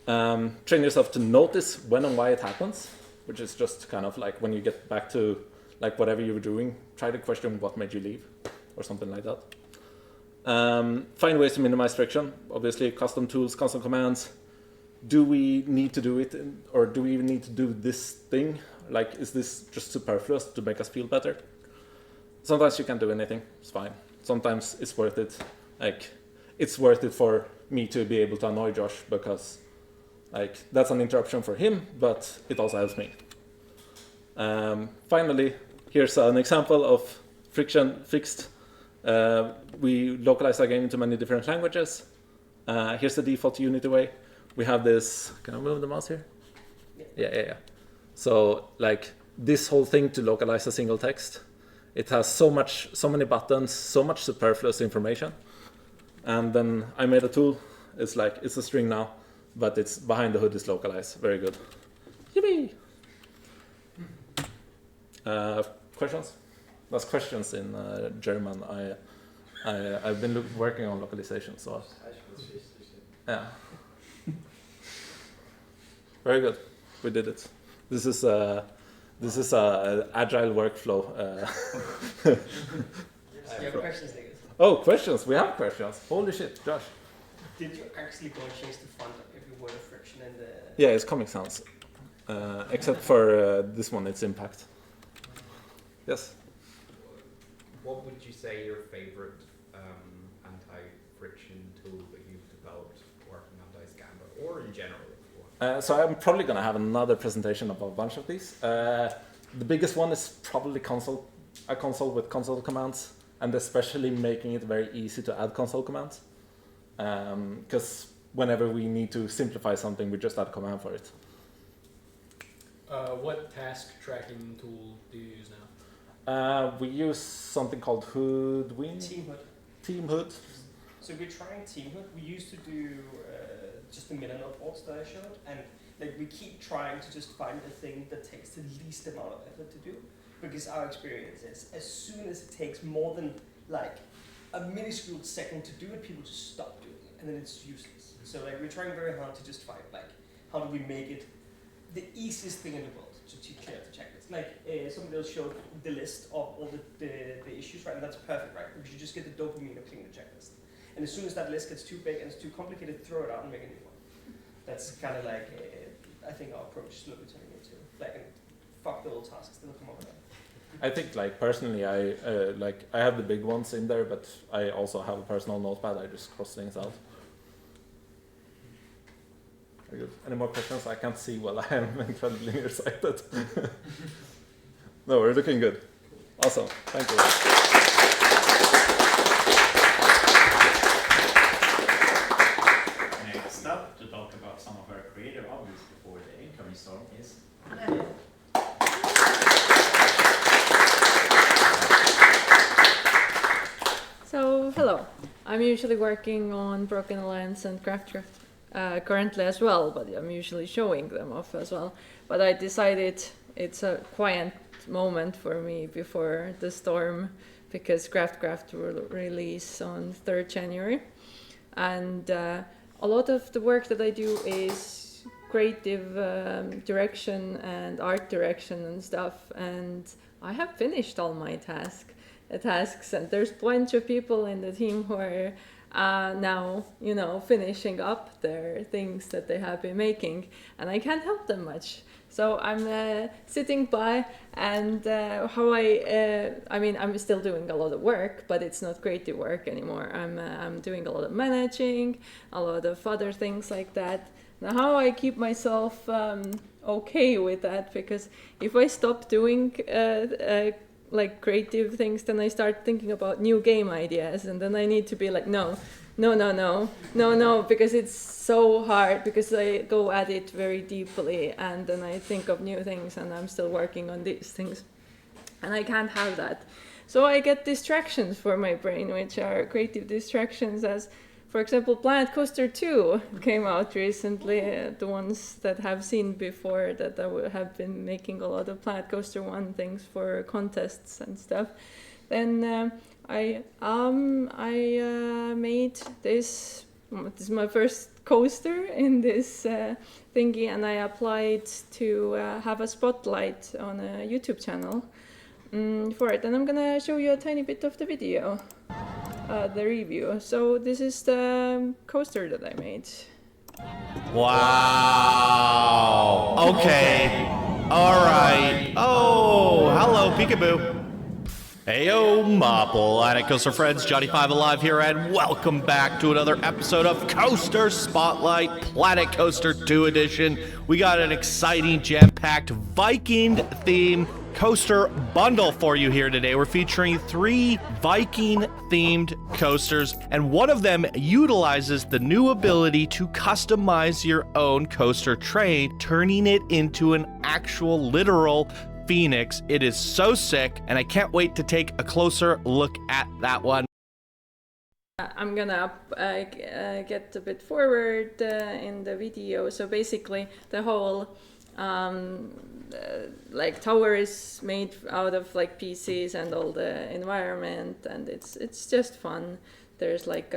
Train yourself to notice when and why it happens, which is just kind of like when you get back to like whatever you were doing, try to question what made you leave or something like that. Find ways to minimize friction. Obviously, custom tools, custom commands. Do we need to do it, or do we even need to do this thing? Like, is this just superfluous to make us feel better? Sometimes you can't do anything. It's fine. Sometimes it's worth it. Like, it's worth it for me to be able to annoy Josh because, like, that's an interruption for him, but it also helps me. Finally, here's an example of friction fixed. We localize our game into many different languages. Here's the default Unity way. We have this. Can I move the mouse here? Yeah. So like this whole thing to localize a single text, it has so many buttons, so much superfluous information. And then I made a tool. It's like it's a string now, but it's behind the hood is localized. Very good. Yippee! Questions? That's questions in German. I've been working on localization, so yeah. Very good. We did it. This is a agile workflow. You have questions, Nick? Oh, questions. We have questions. Holy shit, Josh. Did you actually go and change the font of every word of friction in the... Yeah, it's Comic Sans. Except for this one, it's Impact. Yes? What would you say your favorite anti-friction tool that you've developed working on Dice Gamba, or in general? So I'm probably going to have another presentation of a bunch of these. The biggest one is probably a console with console commands, and especially making it very easy to add console commands. Because whenever we need to simplify something, we just add a command for it. What task tracking tool do you use now? We use something called Hoodwin. Team Hood. So we're trying Team Hood. We used to do just the minute reports that I showed, and like we keep trying to just find the thing that takes the least amount of effort to do, because our experience is as soon as it takes more than like a minuscule second to do it, people just stop doing it, and then it's useless. So like we're trying very hard to just find like how do we make it the easiest thing in the world to share the checklist. Like somebody else showed the list of all the issues, right? And that's perfect, right? Because you just get the dopamine of cleaning the checklist. And as soon as that list gets too big and it's too complicated, throw it out and make a new one. That's kind of like, I think our approach is slowly turning into, like, and fuck the old tasks, they'll come over there. I think, like, personally, I have the big ones in there, but I also have a personal notepad. I just cross things out. Very good. Any more questions? I can't see well. I am incredibly nearsighted. No, we're looking good. Awesome. Thank you. Up to talk about some of our creative hobbies before the incoming storm is So, hello. I'm usually working on Broken Alliance and Craftcraft currently as well, but I'm usually showing them off as well. But I decided it's a quiet moment for me before the storm, because Craftcraft will release on 3rd January. And a lot of the work that I do is creative direction and art direction and stuff, and I have finished all my tasks, and there's a bunch of people in the team who are now, finishing up their things that they have been making, and I can't help them much. So I'm sitting by, and I'm still doing a lot of work, but it's not creative work anymore. I'm doing a lot of managing, a lot of other things like that. Now, how I keep myself okay with that, because if I stop doing like creative things, then I start thinking about new game ideas, and then I need to be like, no, because it's so hard, because I go at it very deeply, and then I think of new things, and I'm still working on these things, and I can't have that. So I get distractions for my brain, which are creative distractions, as for example, Planet Coaster 2 came out recently, the ones that have seen before that I have been making a lot of Planet Coaster 1 things for contests and stuff. Then I made this is my first coaster in this thingy, and I applied to have a spotlight on a YouTube channel for it. And I'm gonna show you a tiny bit of the video. The review. So this is the coaster that I made. Wow. Okay. All right. Oh, hello, peekaboo. Heyo, my Planet Coaster friends, Johnny5 Alive here, and welcome back to another episode of Coaster Spotlight Planet Coaster 2 Edition. We got an exciting, jam-packed Viking-themed coaster bundle for you here today. We're featuring 3 Viking-themed coasters, and one of them utilizes the new ability to customize your own coaster train, turning it into an actual, literal Phoenix. It is so sick, and I can't wait to take a closer look at that one. I'm gonna get a bit forward in the video. So basically, the whole like tower is made out of like pieces and all the environment, and it's just fun. There's like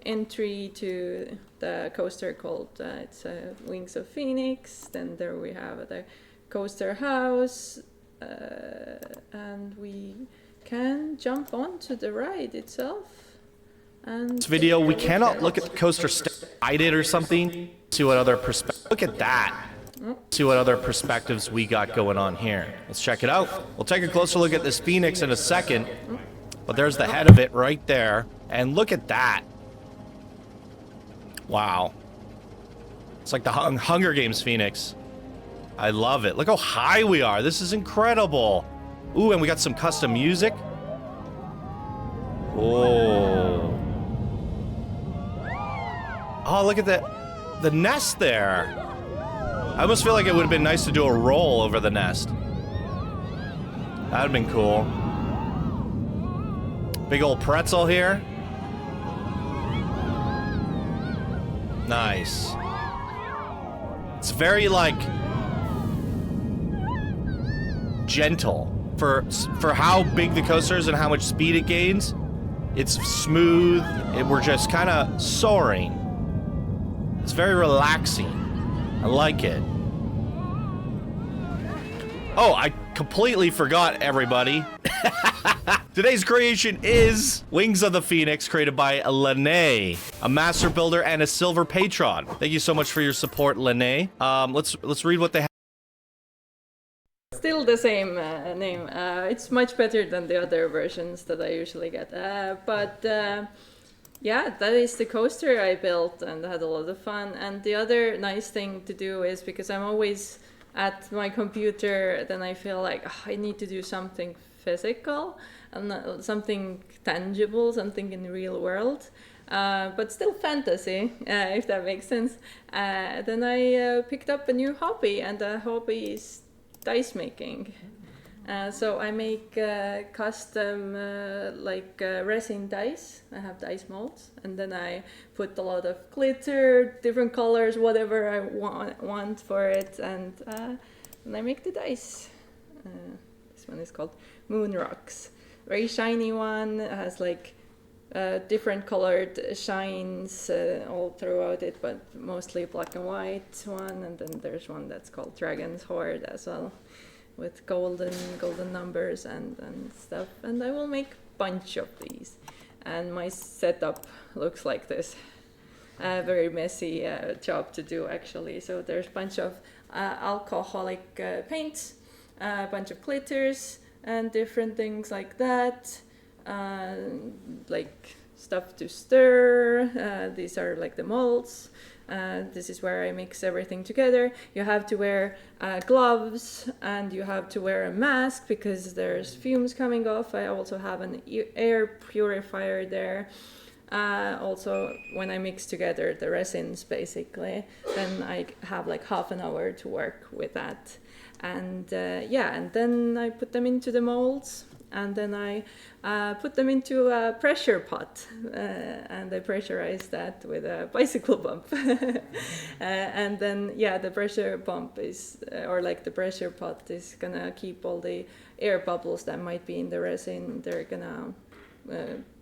entry to the coaster called it's Wings of Phoenix. Then there we have the coaster house, and we can jump onto the ride itself. And This video, we cannot look at the coaster I did or something. See what other perspective. Look at that. See what other perspectives we got going on here. Let's check it out. We'll take a closer look at this Phoenix in a second, but there's the head of it right there, and look at that. Wow. It's like the Hunger Games Phoenix. I love it. Look how high we are. This is incredible. Ooh, and we got some custom music. Oh. Oh, look at the nest there. I almost feel like it would have been nice to do a roll over the nest. That would have been cool. Big old pretzel here. Nice. It's very, like, gentle. For how big the coaster is and how much speed it gains, it's smooth. We're just kind of soaring. It's very relaxing. I like it. Oh, I completely forgot, everybody. Today's creation is Wings of the Phoenix, created by Lene, a master builder and a silver patron. Thank you so much for your support, Lene. Let's read what they have. Still the same name. It's much better than the other versions that I usually get. Yeah, that is the coaster I built and had a lot of fun. And the other nice thing to do is, because I'm always at my computer, then I feel like I need to do something physical and something tangible, something in the real world, but still fantasy, if that makes sense. Then I picked up a new hobby, and the hobby is dice making. So I make custom resin dice. I have dice molds, and then I put a lot of glitter, different colors, whatever I want for it, and I make the dice. This one is called Moon Rocks. Very shiny one. It has like different colored shines all throughout it, but mostly black and white one. And then there's one that's called Dragon's Hoard as well, with golden numbers and stuff. And I will make a bunch of these. And my setup looks like this. Very messy job to do, actually. So there's a bunch of alcoholic paints, a bunch of glitters, and different things like that. Like stuff to stir. These are like the molds. This is where I mix everything together. You have to wear gloves, and you have to wear a mask because there's fumes coming off. I also have an air purifier there. Also, when I mix together the resins, basically, then I have like half an hour to work with that. And and then I put them into the molds, and then I put them into a pressure pot, and I pressurize that with a bicycle bump. And then, the pressure pump is, or like the pressure pot is gonna keep all the air bubbles that might be in the resin. They're gonna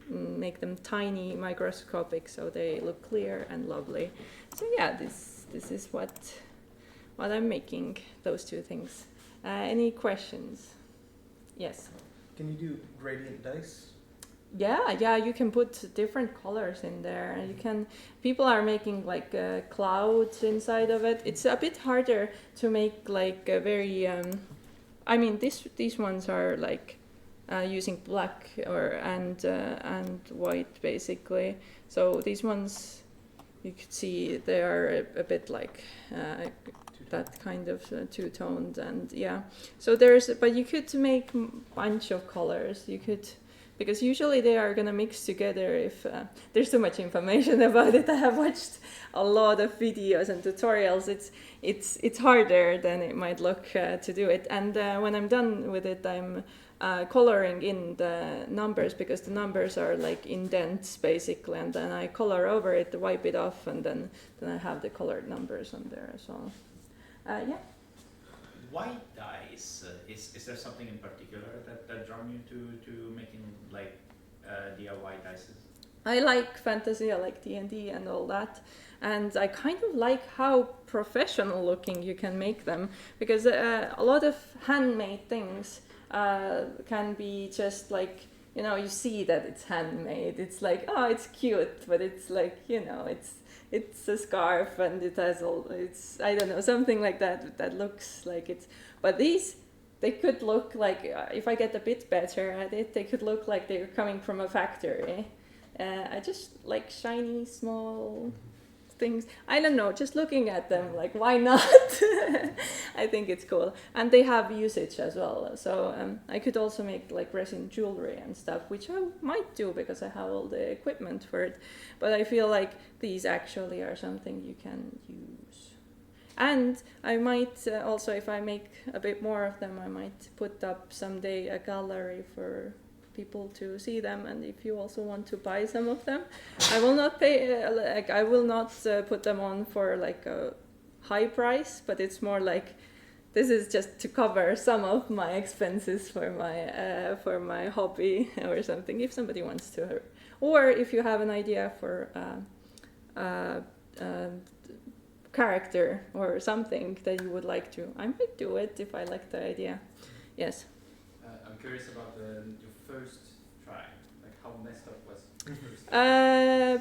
make them tiny, microscopic, so they look clear and lovely. So this is what I'm making, those two things. Any questions? Yes. Can you do gradient dice? Yeah, you can put different colors in there. People are making like clouds inside of it. It's a bit harder to make like a very, these ones are like using black and white basically. So these ones, you could see they are a bit like that kind of two-toned, and so but you could make a bunch of colors. You could, because usually they are gonna mix together. If there's too much information about it, I have watched a lot of videos and tutorials. It's harder than it might look to do it. And when I'm done with it, I'm coloring in the numbers, because the numbers are like indents basically, and then I color over it, wipe it off, and then I have the colored numbers on there as well. White dice, is there something in particular that drawn you to making like DIY dice? I like fantasy, I like D&D and all that, and I kind of like how professional looking you can make them, because a lot of handmade things can be just like, you see that it's handmade. It's like, oh, it's cute, but it's like, it's a scarf and it has it's, I don't know, something like that looks like it's, but these, they could look like, if I get a bit better at it, they could look like they're coming from a factory. I just like shiny, small things. I don't know, just looking at them, like, why not? I think it's cool. And they have usage as well. So I could also make like resin jewelry and stuff, which I might do because I have all the equipment for it. But I feel like these actually are something you can use. And I might also, if I make a bit more of them, I might put up someday a gallery for people to see them, and if you also want to buy some of them, I will not pay I will not put them on for like a high price, but it's more like this is just to cover some of my expenses for my hobby or something, if somebody wants to, or if you have an idea for character or something that you would like to, I might do it if I like the idea. Yes. I'm curious about your first try. Like, how messed up was your first try?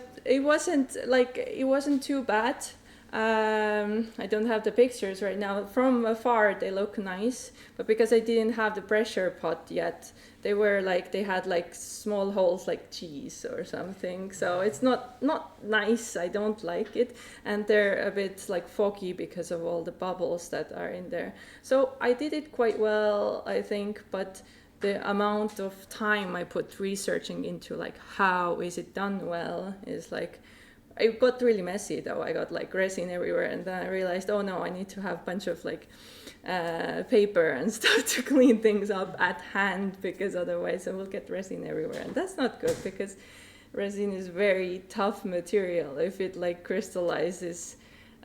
It wasn't too bad. I don't have the pictures right now. From afar they look nice, but because I didn't have the pressure pot yet, they had like small holes like cheese or something. So it's not nice. I don't like it, and they're a bit like foggy because of all the bubbles that are in there. So I did it quite well, I think, but the amount of time I put researching into like how is it done well is like, it got really messy though. I got like resin everywhere, and then I realized, oh no, I need to have a bunch of like paper and stuff to clean things up at hand, because otherwise I will get resin everywhere, and that's not good, because resin is very tough material. If it like crystallizes,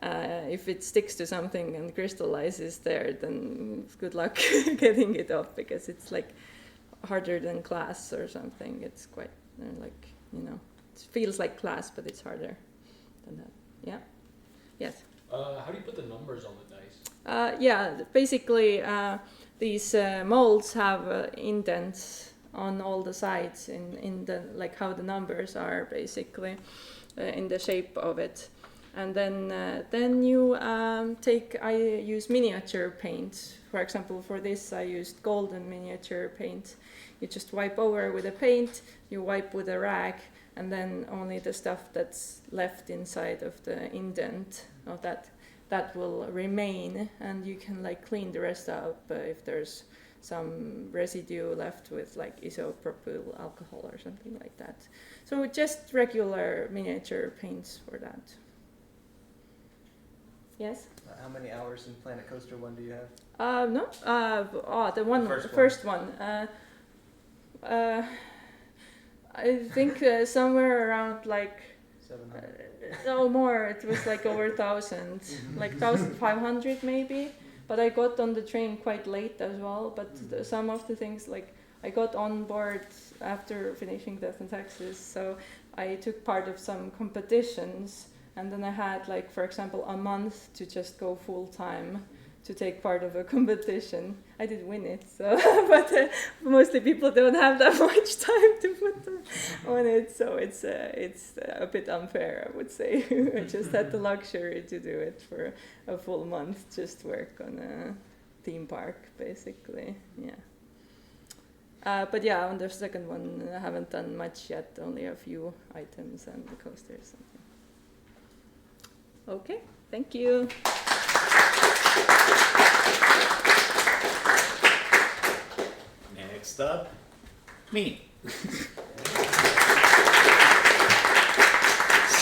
if it sticks to something and crystallizes there, then good luck getting it off, because it's like harder than glass or something. It's quite like, it feels like glass, but it's harder than that. Yeah. Yes. How do you put the numbers on the dice? Basically these molds have indents on all the sides in the, like how the numbers are basically in the shape of it. And then you I use miniature paint. For example, for this I used golden miniature paint. You just wipe over with a paint, you wipe with a rag, and then only the stuff that's left inside of the indent of that will remain, and you can like clean the rest out if there's some residue left with like isopropyl alcohol or something like that. So just regular miniature paints for that. Yes? How many hours in Planet Coaster 1 do you have? No. The first one. I think somewhere around like 700. No more. It was like over 1,000, like 1,500 maybe. But I got on the train quite late as well. But some of the things, like I got on board after finishing Death in Texas, so I took part of some competitions, and then I had like, for example, a month to just go full time to take part of a competition. I did win it, so but mostly people don't have that much time to put on it, so it's a bit unfair, I would say. I just had the luxury to do it for a full month, just work on a theme park, basically. Yeah. But yeah, on the second one, I haven't done much yet. Only a few items and the coasters. Okay, thank you. Next up, me.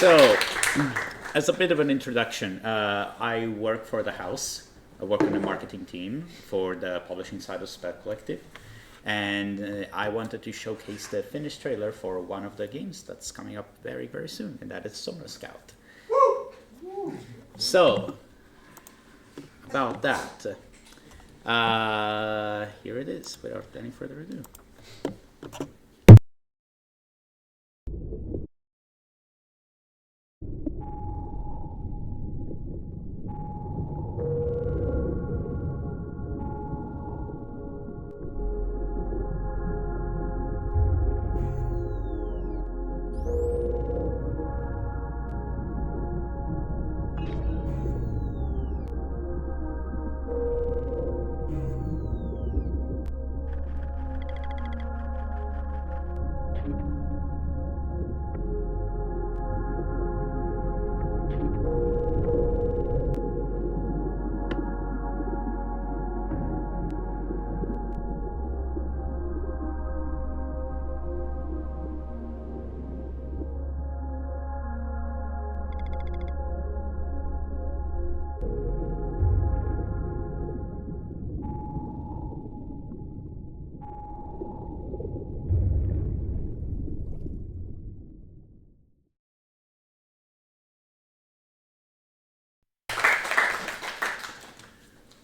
So, as a bit of an introduction, I work for the house. I work on the marketing team for the publishing side of Spelkollektivet, and I wanted to showcase the finished trailer for one of the games that's coming up very, very soon, and that is Summer Scout. So, about that, here it is, without any further ado.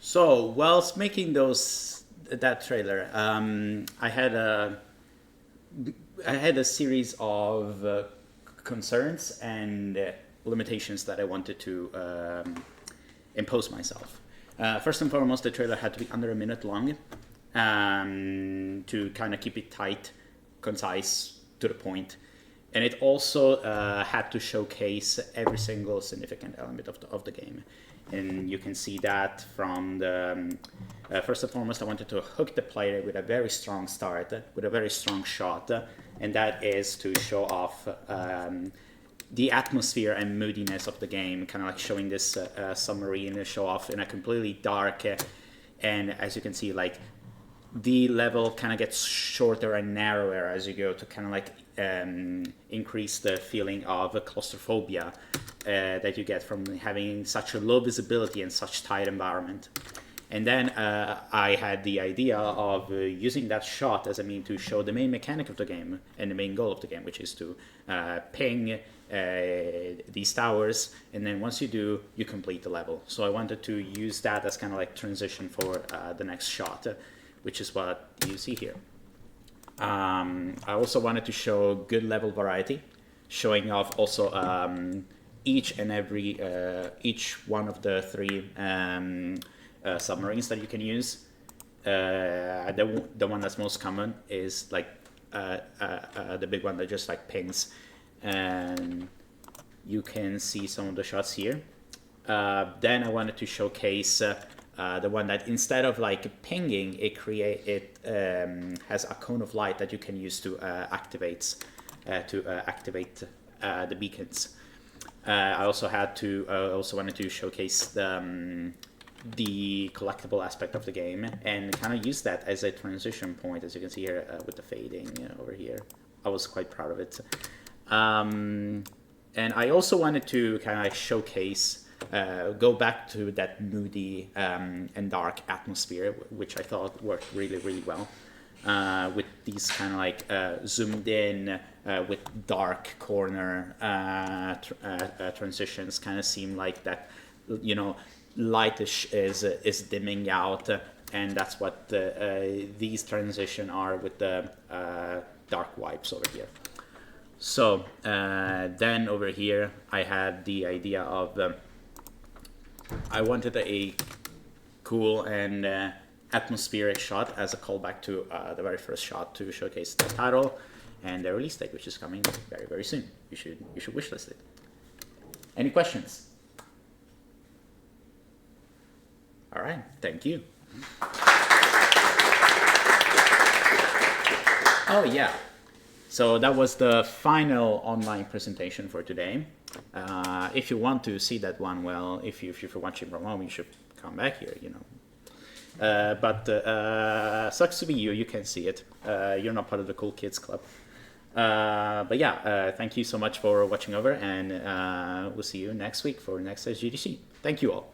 So, whilst making that trailer, I had a series of concerns and limitations that I wanted to impose myself. First and foremost, the trailer had to be under a minute long to kind of keep it tight, concise, to the point. And it also had to showcase every single significant element of the game. And you can see that from the, first and foremost, I wanted to hook the player with a very strong start, with a very strong shot, and that is to show off the atmosphere and moodiness of the game, kind of like showing this submarine show off in a completely dark, and as you can see, like, the level kind of gets shorter and narrower as you go to kind of like increase the feeling of claustrophobia that you get from having such a low visibility in such tight environment. And then I had the idea of using that shot as a mean to show the main mechanic of the game and the main goal of the game, which is to ping these towers, and then once you do, you complete the level. So I wanted to use that as kind of like transition for the next shot, which is what you see here. I also wanted to show good level variety, showing off also each one of the three submarines that you can use. The one that's most common is like the big one that just like pings, and you can see some of the shots here. Then I wanted to showcase the one that instead of like pinging, it has a cone of light that you can use to activate to activate the beacons. I also wanted to showcase the collectible aspect of the game and kind of use that as a transition point, as you can see here with the fading over here. I was quite proud of it. And I also wanted to kind of showcase, go back to that moody and dark atmosphere, which I thought worked really, really well. With these kind of like zoomed in with dark corner transitions, kind of seem like that, you know, lightish is dimming out, and that's what these transition are with the dark wipes over here. So then over here I had the idea of I wanted a cool and atmospheric shot as a callback to the very first shot to showcase the title and the release date, which is coming very, very soon. You should wishlist it. Any questions? All right, thank you. Oh yeah, so that was the final online presentation for today. If you want to see that one, well, if you're watching from home, you should come back here, you know. But sucks to be you, you can see it. You're not part of the Cool Kids Club. But yeah, thank you so much for watching over, and we'll see you next week for next SGDC. Thank you all.